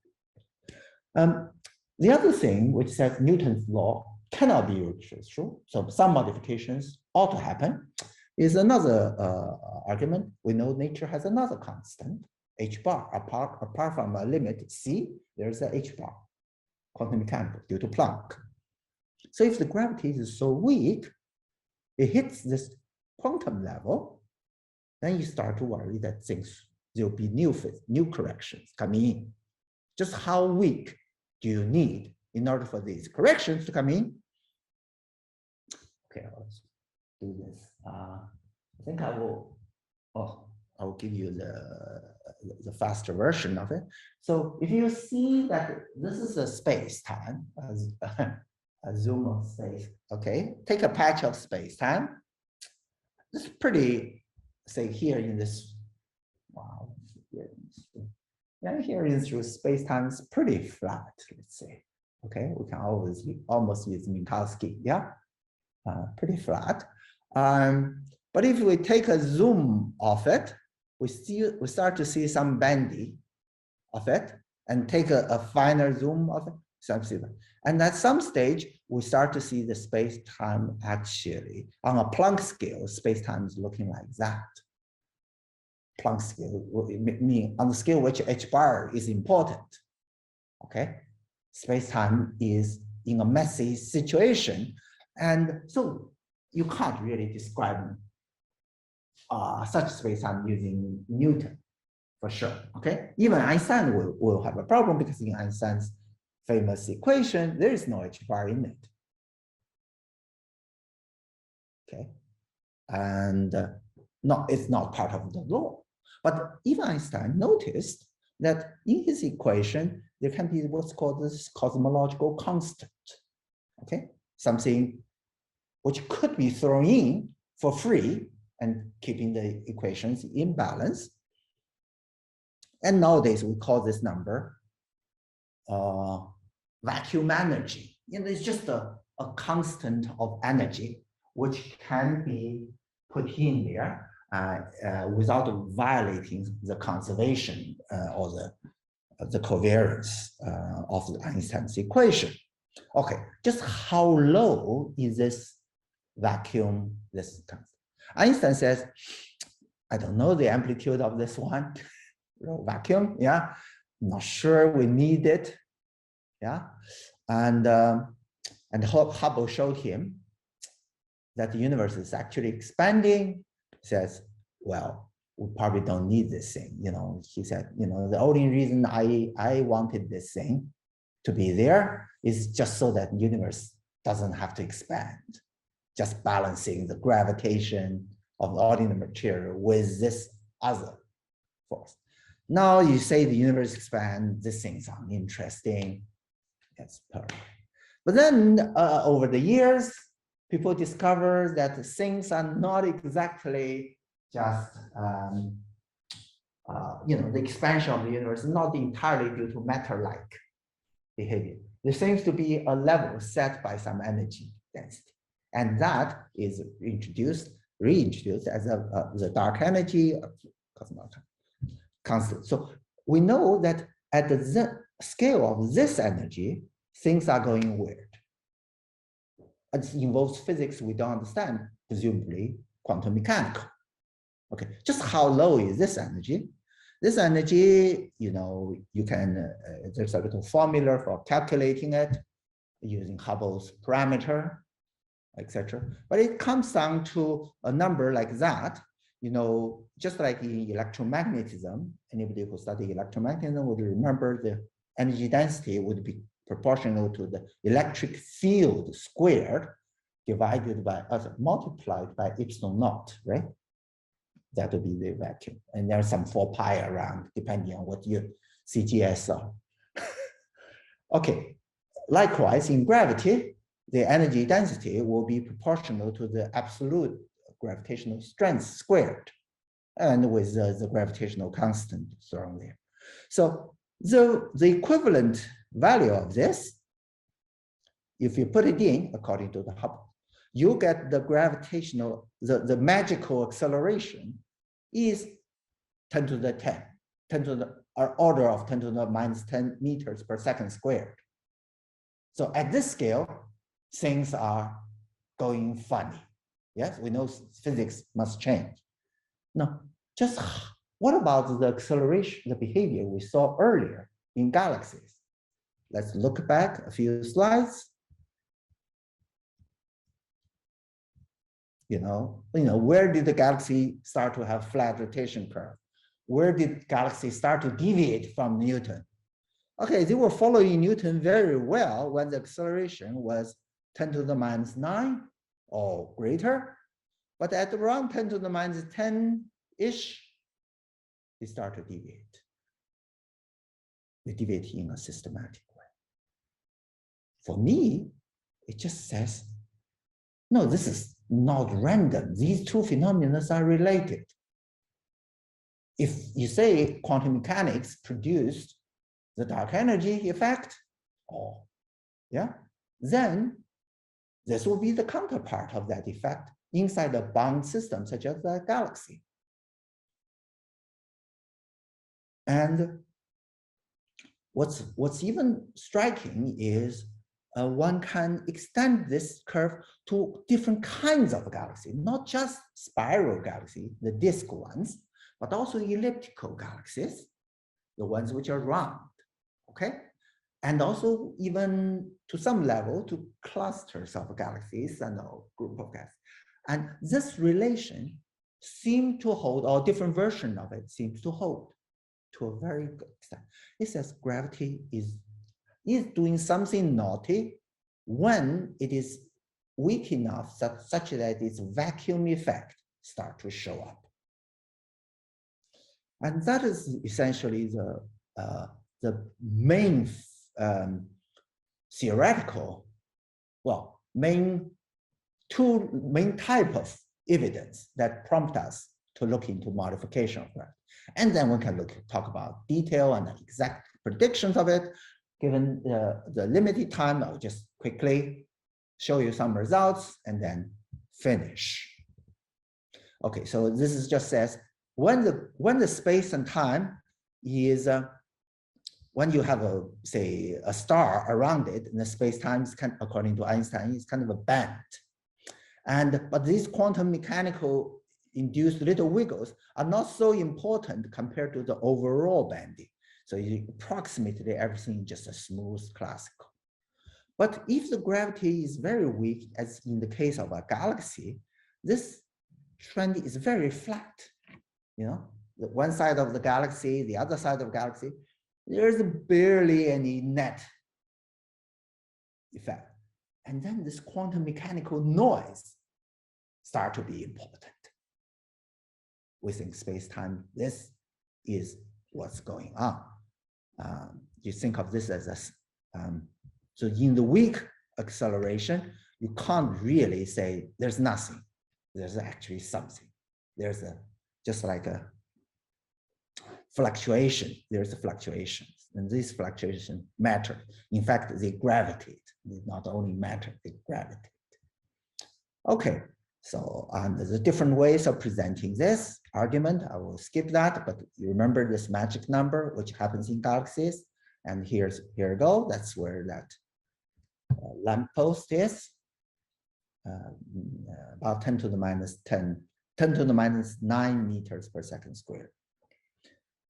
The other thing, which says Newton's law cannot be true, so some modifications ought to happen, is another argument. We know nature has another constant, h bar. Apart from a limit c, there's a h bar, quantum mechanical, due to Planck. So if the gravity is so weak, it hits this quantum level, then you start to worry that there'll be new corrections coming in. Just how weak do you need in order for these corrections to come in? Okay, let's do this. I think I will give you the faster version of it. So if you see that this is a space-time, a zoom of space, okay? Take a patch of space-time. It's pretty, say here in this, wow, yeah, here in through space-time is pretty flat, let's say. Okay, we can almost use Minkowski, yeah? Pretty flat. But if we take a zoom of it, we start to see some bandy of it, and take a finer zoom of it. And at some stage, we start to see the space-time actually on a Planck scale. Space-time is looking like that. Planck scale mean on the scale which h bar is important. Okay, space-time is in a messy situation, and so you can't really describe such space-time using Newton for sure. Okay, even Einstein will have a problem because in Einstein's famous equation there is no h bar in it. Okay, and it's not part of the law. But even Einstein noticed that in his equation there can be what's called this cosmological constant. Okay, something which could be thrown in for free and keeping the equations in balance. And nowadays we call this number vacuum energy. It's just a constant of energy which can be put in there without violating the conservation or the covariance of the Einstein's equation. Okay, just how low is this vacuum? This constant? Einstein says, I don't know the amplitude of this one, vacuum, yeah, not sure we need it, yeah, and Hubble showed him that the universe is actually expanding. Says, well, we probably don't need this thing, he said, the only reason I wanted this thing to be there is just so that the universe doesn't have to expand, just balancing the gravitation of the ordinary material with this other force. Now you say the universe expands, this thing is uninteresting. That's perfect. But then over the years, people discover that things are not exactly just, the expansion of the universe is not entirely due to matter-like behavior. There seems to be a level set by some energy density. And that is reintroduced as the dark energy cosmological constant. So we know that at the scale of this energy, things are going weird. It involves physics we don't understand, presumably quantum mechanical. Okay, just how low is this energy? This energy, you can, there's a little formula for calculating it using Hubble's parameter, etc. But it comes down to a number like that. you know, just like in electromagnetism, anybody who studied electromagnetism would remember the energy density would be proportional to the electric field squared divided by, multiplied by epsilon naught, right? That would be the vacuum. And there's some 4 pi around, depending on what your CGS are. Okay, likewise in gravity, the energy density will be proportional to the absolute gravitational strength squared, and with the gravitational constant thrown there. So the equivalent value of this, if you put it in according to the Hubble, you get the gravitational, the magical acceleration is 10 to the 10, 10 to the order of 10 to the minus 10 meters per second squared. So at this scale, things are going funny. Yes, we know physics must change. Now, just what about the acceleration, the behavior we saw earlier in galaxies? Let's look back a few slides. You know, where did the galaxy start to have flat rotation curve? Where did galaxy start to deviate from Newton? Okay, they were following Newton very well when the acceleration was 10 to the minus 9 or greater. But at around 10 to the minus 10-ish, they start to deviate. They deviate in a systematic way. For me, it just says, no, this is not random. These two phenomena are related. If you say quantum mechanics produced the dark energy effect, then this will be the counterpart of that effect inside a bound system such as the galaxy. And what's even striking is one can extend this curve to different kinds of galaxies, not just spiral galaxies, the disk ones, but also elliptical galaxies, the ones which are round, okay? And also even to some level to clusters of galaxies and a group of galaxies. And this relation seems to hold, or different version of it seems to hold to a very good extent. It says gravity is doing something naughty when it is weak enough such that its vacuum effect start to show up. And that is essentially the main theoretical, main type of evidence that prompt us to look into modification of gravity. And then we can talk about detail and exact predictions of it. Given the limited time, I'll just quickly show you some results and then finish. Okay, so this is just says when the space and time is when you have say a star around it, and the space-time is according to Einstein, is kind of a band. But these quantum mechanical induced little wiggles are not so important compared to the overall banding. So approximately everything is just a smooth classical. But if the gravity is very weak, as in the case of a galaxy, this trend is very flat. You know, the one side of the galaxy, the other side of the galaxy, there's barely any net effect. And then this quantum mechanical noise start to be important. Within space-time, this is what's going on. You think of this as a, so in the weak acceleration, you can't really say there's nothing. There's actually something. There's just like a fluctuation. There's a fluctuations, and these fluctuations matter. In fact, they gravitate. They not only matter, they gravitate. Okay, so there's different ways of presenting this argument. I will skip that, but you remember this magic number, which happens in galaxies. And here we go. That's where that lamppost is. About 10 to the minus 10 to the minus 9 meters per second squared.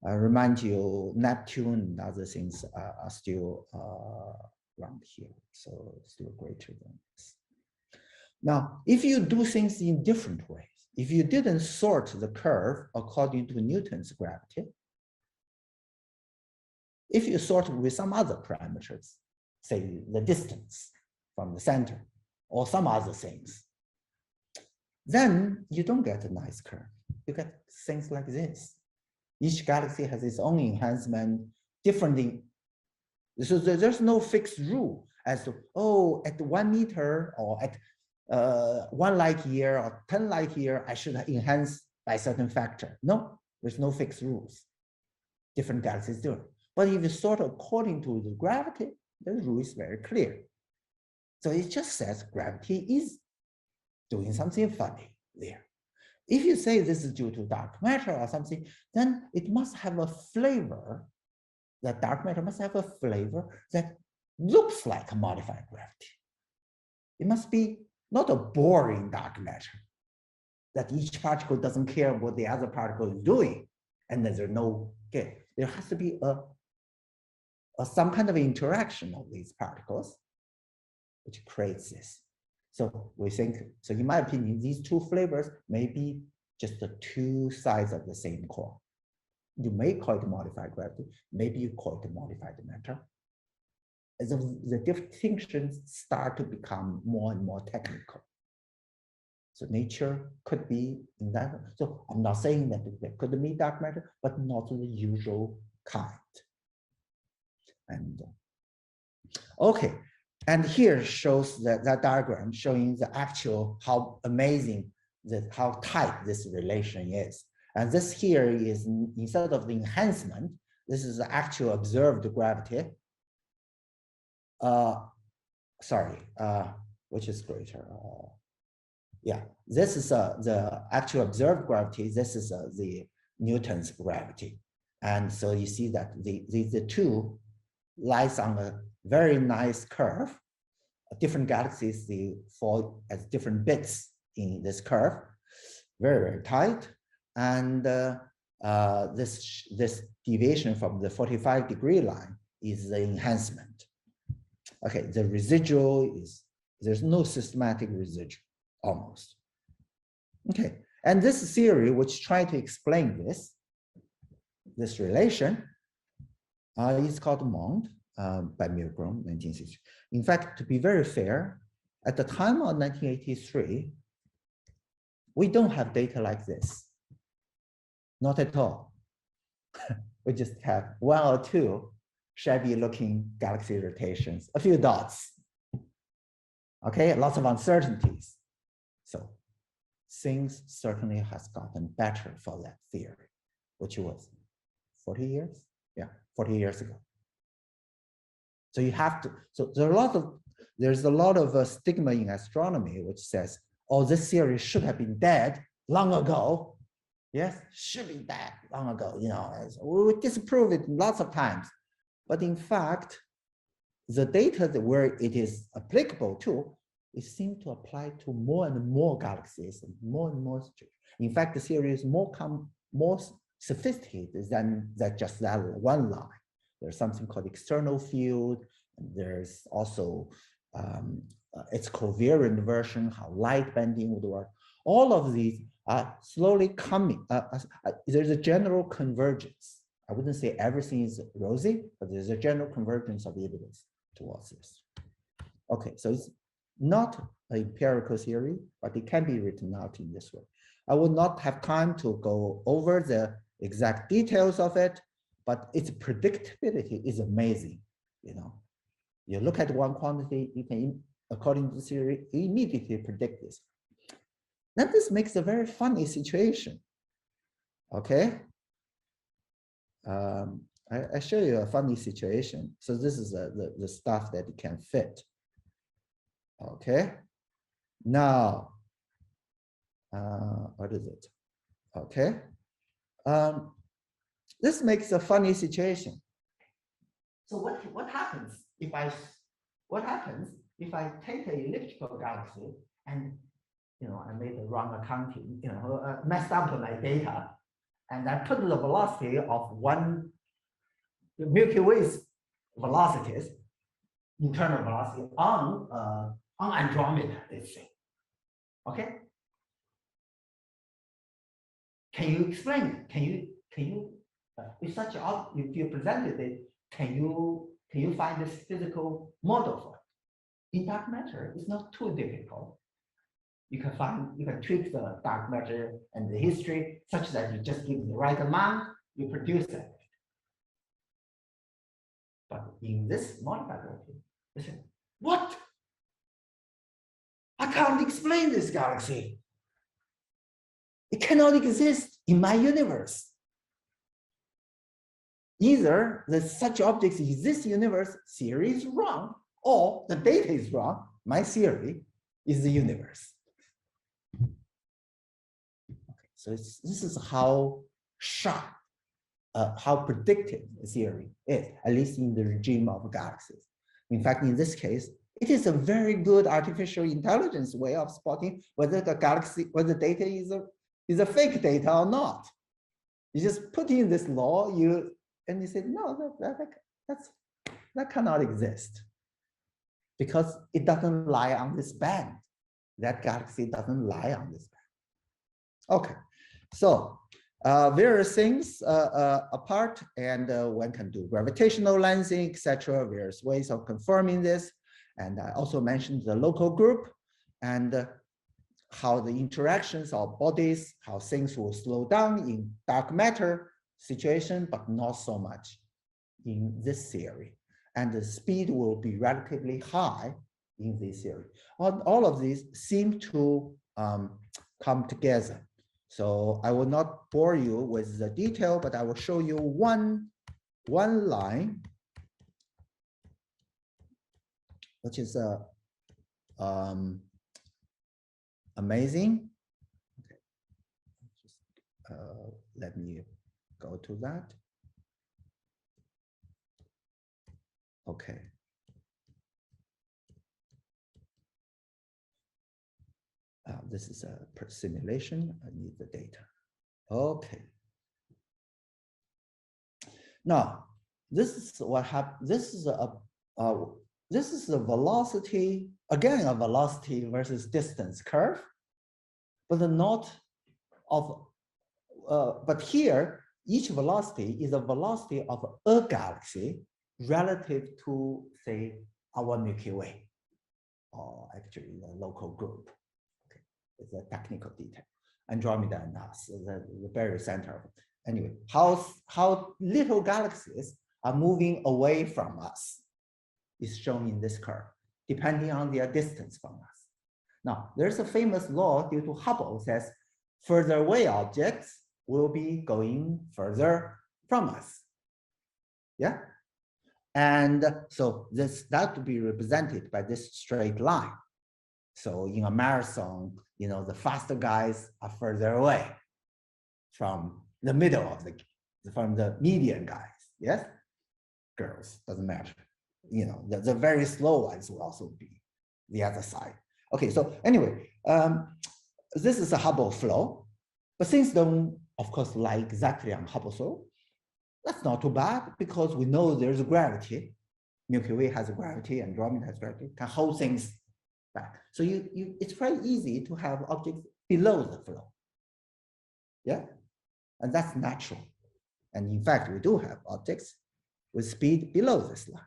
I remind you, Neptune and other things are still around here, so still greater than this. Now, if you do things in different ways, if you didn't sort the curve according to Newton's gravity, if you sort with some other parameters, say the distance from the center or some other things, then you don't get a nice curve. You get things like this. Each galaxy has its own enhancement, different. So there's no fixed rule as to, oh, at 1 meter or at 1 light year or 10 light year, I should enhance by a certain factor. No, there's no fixed rules. Different galaxies do it. But if you sort according to the gravity, the rule is very clear. So it just says gravity is doing something funny there. If you say this is due to dark matter or something, then it must have a flavor. That dark matter must have a flavor that looks like a modified gravity. It must be not a boring dark matter, that each particle doesn't care what the other particle is doing, and there's no game. There has to be some kind of interaction of these particles, which creates this. So we think, so in my opinion, these two flavors may be just the two sides of the same coin. You may call it modified gravity, maybe you call it modified matter. As the distinctions start to become more and more technical. So nature could be in that. So I'm not saying that there could be dark matter, but not the usual kind. And okay, and here shows that diagram showing the actual, how amazing, how tight this relation is. And this here is, instead of the enhancement, this is the actual observed gravity. Which is greater? Yeah, this is the actual observed gravity. This is the Newton's gravity. And so you see that the two lies on a very nice curve. Different galaxies, they fall as different bits in this curve, very, very tight. And this deviation from the 45-degree line is the enhancement. Okay, the residual is, there's no systematic residual, almost. Okay, and this theory, which tries to explain this relation, is called MOND by Milgram, 1960. In fact, to be very fair, at the time of 1983, we don't have data like this. Not at all. We just have 1 or 2 shabby looking galaxy rotations, a few dots. Okay, lots of uncertainties. So things certainly has gotten better for that theory, which was 40 years? Yeah, 40 years ago. So you have to, so there's a lot of stigma in astronomy, which says, oh, this theory should have been dead long ago. Yes, should be dead long ago, you know, we disprove it lots of times. But in fact, the data where it is applicable to, it seems to apply to more and more galaxies, and more. In fact, the theory is more sophisticated than just that one line. There's something called external field. And there's also its covariant version, how light bending would work. All of these are slowly coming. There's a general convergence. I wouldn't say everything is rosy, but there's a general convergence of evidence towards this. Okay, so it's not an empirical theory, but it can be written out in this way. I will not have time to go over the exact details of it, but its predictability is amazing. You know, you look at one quantity, you can, according to the theory, immediately predict this. Now this makes a very funny situation. Okay. I show you a funny situation. So this is the stuff that can fit. Okay. Now, what is it? Okay. This makes a funny situation. So what happens if I take an elliptical galaxy and, you know, I made the wrong accounting, you know, messed up my data, and I put the velocity of one Milky Way's velocities, internal velocity, on Andromeda, let's say. Okay. Can you explain? Can you with such if you presented it, can you find this physical model for it? In dark matter, it's not too difficult. You can tweak the dark matter and the history such that you just give the right amount, you produce it. But in this modified LT, they say, what? I can't explain this galaxy. It cannot exist in my universe. Either such objects in this universe theory is wrong, or the data is wrong. My theory is the universe. Okay, so this is how sharp, how predictive the theory is, at least in the regime of galaxies. In fact, in this case, it is a very good artificial intelligence way of spotting whether the galaxy, whether the data is a fake data or not. You just put in this law, and you say, no, that cannot exist because it doesn't lie on this band. That galaxy doesn't lie on this band. Okay, so various things apart, and one can do gravitational lensing, etc. Various ways of confirming this. And I also mentioned the local group and how the interactions of bodies, how things will slow down in dark matter situation, but not so much in this theory. And the speed will be relatively high in this theory. All of these seem to come together. So I will not bore you with the detail, but I will show you one line, which is amazing. Okay. Just, let me go to that. Okay. This is a simulation. I need the data. Okay. Now, this is what happened. This is the velocity, again, a velocity versus distance curve, but not of. But here, each velocity is a velocity of a galaxy relative to, say, our Milky Way, or actually the local group. Okay, it's a technical detail. Andromeda and us, the very center. Anyway, how little galaxies are moving away from us is shown in this curve, depending on their distance from us. Now, there's a famous law due to Hubble says further away objects will be going further from us. Yeah. And so that would be represented by this straight line. So in a marathon, the faster guys are further away from the middle of from the median guys. Yes, girls, doesn't matter. The very slow ones will also be the other side. Okay, so anyway, this is a Hubble flow, but things don't, of course, lie exactly on Hubble flow. That's not too bad because we know there's a gravity. Milky Way has a gravity, Andromeda has gravity, can hold things back. So it's very easy to have objects below the flow. Yeah, and that's natural. And in fact, we do have objects with speed below this line.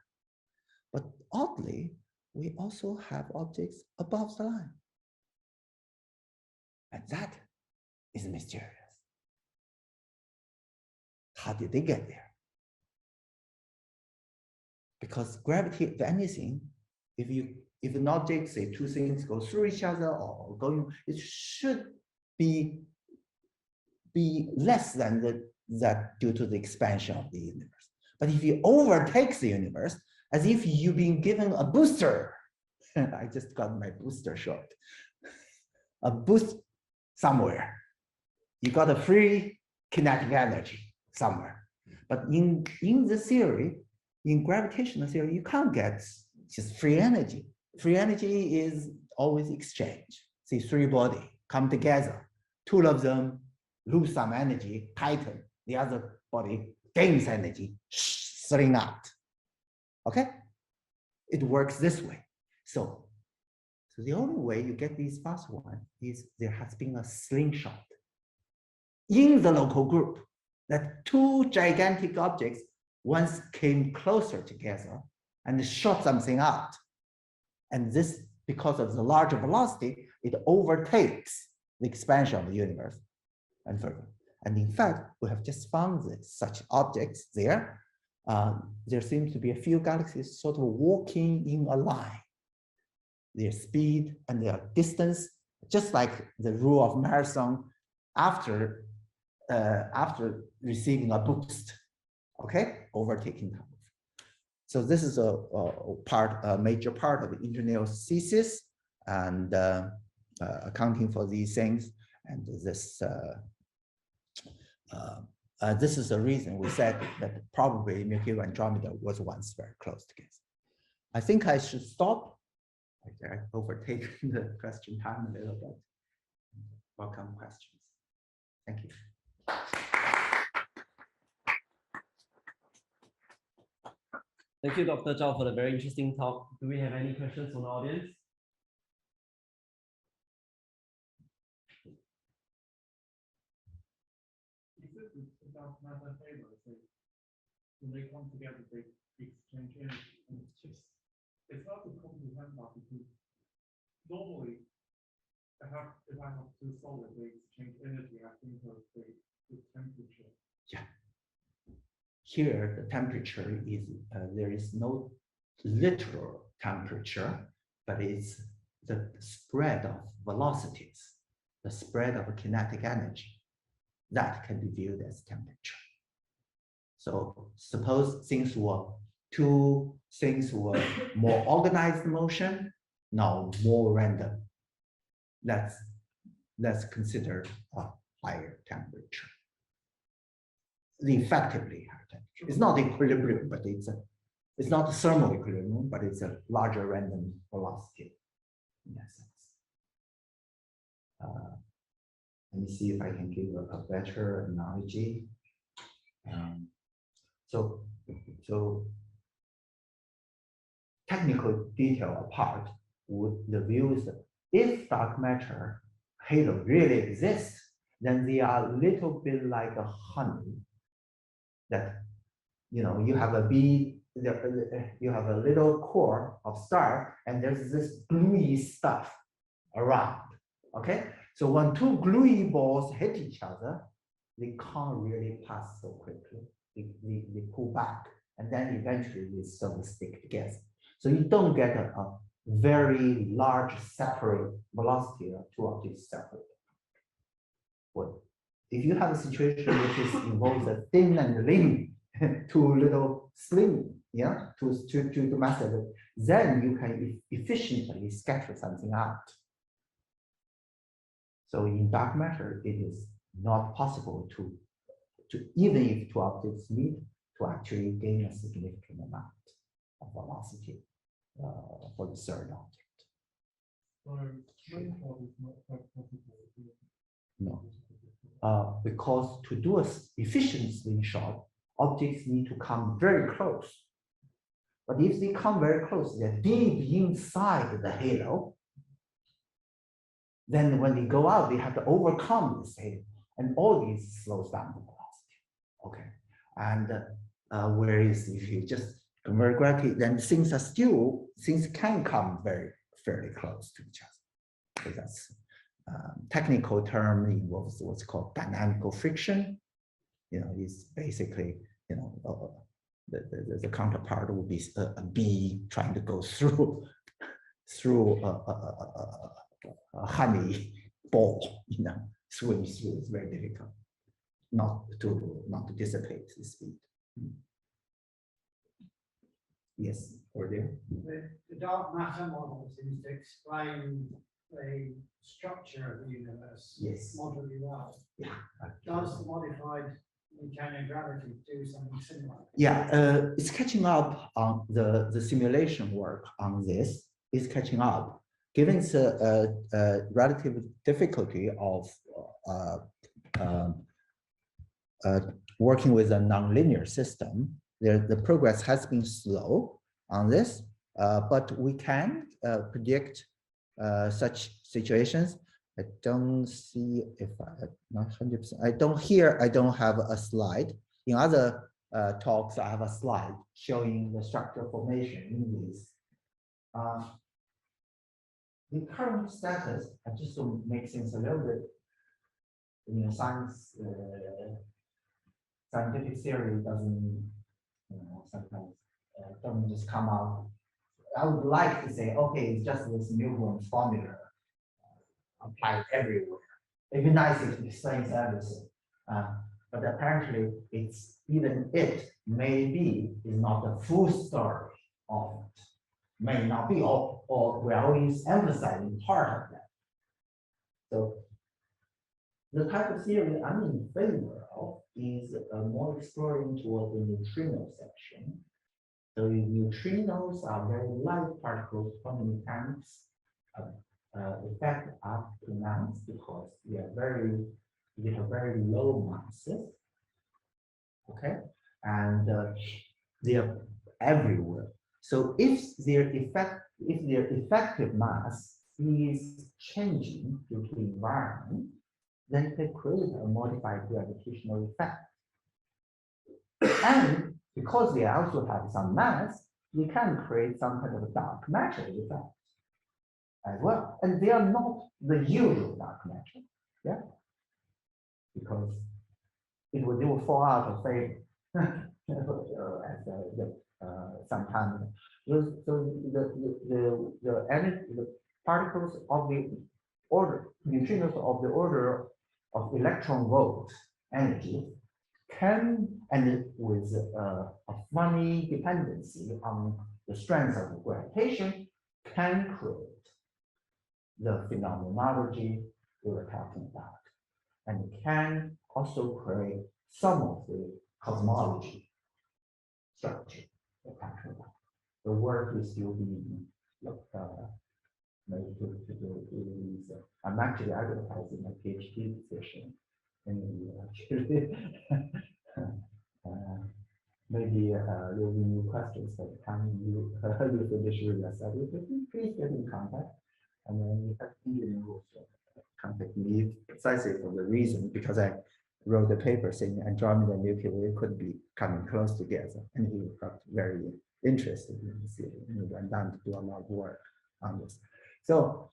But oddly, we also have objects above the line. And that is mysterious. How did they get there? Because gravity, if anything, if an object, say two things go through each other or going, it should be less than that due to the expansion of the universe. But if you overtake the universe, as if you've been given a booster, I just got my booster shot, a boost somewhere. You got a free kinetic energy somewhere. But in the theory, in gravitational theory, you can't get just free energy. Free energy is always exchange. See, three bodies come together. Two of them lose some energy, tighten. The other body gains energy, sling out. Okay? It works this way. So the only way you get these fast ones is there has been a slingshot. in the local group that two gigantic objects once came closer together and shot something out. And this, because of the larger velocity, it overtakes the expansion of the universe and further. And in fact, we have just found that such objects there. There seems to be a few galaxies sort of walking in a line. Their speed and their distance, just like the rule of marathon after receiving a boost, okay, overtaking time. So this is a major part of the engineer's thesis and accounting for these things. And this is the reason we said that probably Milky Way and Andromeda was once very close together. I think I should stop. I overtake the question time a little bit. Welcome questions. Thank you. Thank you, Dr. Zhao, for the very interesting talk. Do we have any questions from the audience? About matter halos, when they come together, they exchange energy. And it's hard to comprehend that because normally, if I have two solids, they exchange energy. I think of the temperature. Yeah. Here, the temperature is there is no literal temperature, but it's the spread of velocities, the spread of kinetic energy. That can be viewed as temperature. So suppose two things were more organized motion, now more random. That's considered a higher temperature. The effectively higher temperature. It's not equilibrium, but it's not a thermal equilibrium, but it's a larger random velocity in that sense. Let me see if I can give a better analogy. So technical detail apart, the view is that if dark matter halo really exists, then they are a little bit like a honey. That you have a bee, you have a little core of star, and there's this gluey stuff around. Okay. So when two gluey balls hit each other, they can't really pass so quickly. They pull back, and then eventually they sort of stick together. So you don't get a very large separate velocity of two objects separate. Well, if you have a situation which involves a thin and lean, two little slim, two masses, then you can efficiently scatter something out. So in dark matter, it is not possible to even if two objects meet, to actually gain a significant amount of velocity for the third object. So rainfall is not quite possible. No, because to do an efficient slingshot, objects need to come very close. But if they come very close, they're deep inside the halo. Then when they go out, they have to overcome this halo, and all these slows down the velocity. Okay, and whereas if you just convert gravity, then things can come fairly close to each other. So that's technical term involves what's called dynamical friction. It's basically the counterpart would be a bee trying to go through a honey ball, swim through. It's very difficult not to dissipate the speed. Yes, or there. The dark matter model seems to explain the structure of the universe Yes. moderately well. Yeah. Does the modified Newtonian gravity do something similar? Yeah, it's catching up on the simulation work on this. Is catching up. Given the relative difficulty of working with a nonlinear system, the progress has been slow on this, but we can predict such situations. I don't see if I not 100%. I don't have a slide. In other talks, I have a slide showing the structure formation in this. The current status, just to make things a little bit, scientific theory doesn't, sometimes don't just come out. I would like to say, okay, it's just this Newton's formula applied everywhere. It'd be nice if it explains everything. But apparently, it's even it maybe is not the full story of it. May not be, or we're always emphasizing part of that. So the type of theory I'm in favor of is more exploring toward the neutrino section. So neutrinos are very light particles. Quantum mechanics effect are pronounced because they have very low masses. Okay, and they are everywhere. So if their effective mass is changing due to the environment, then they create a modified gravitational effect. And because they also have some mass, they can create some kind of a dark matter effect as well. And they are not the usual dark matter, yeah, because they will fall out of favor sometime. So the particles of the order, neutrinos of the order of electron volt energy can, and with a funny dependency on the strength of gravitation, can create the phenomenology we were talking about, and can also create some of the cosmology structure we're talking about. The work is still being made to release. I'm actually advertising a PhD position. Maybe there will be new questions by the time you finish with your study. Please get in contact, and then you have engineering will contact me precisely for the reason, because I wrote a paper saying Andromeda and Milky Way could be coming close together, and he got very interested in this, and went on to do a lot of work on this. So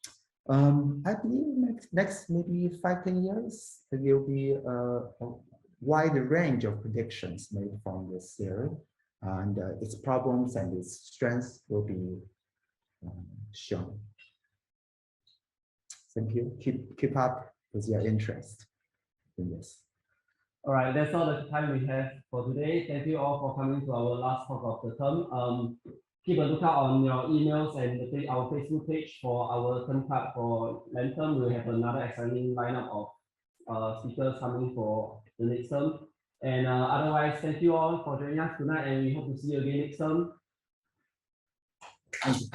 I believe next maybe 5-10 years, there will be a wide range of predictions made from this theory, and its problems and its strengths will be shown. Thank you. Keep up with your interest in this. All right, that's all the time we have for today. Thank you all for coming to our last talk of the term. Keep a lookout on your emails and our Facebook page for our term club for Lantern. We'll have another exciting lineup of speakers coming for the next term. And otherwise, thank you all for joining us tonight, and we hope to see you again next term. Thank you.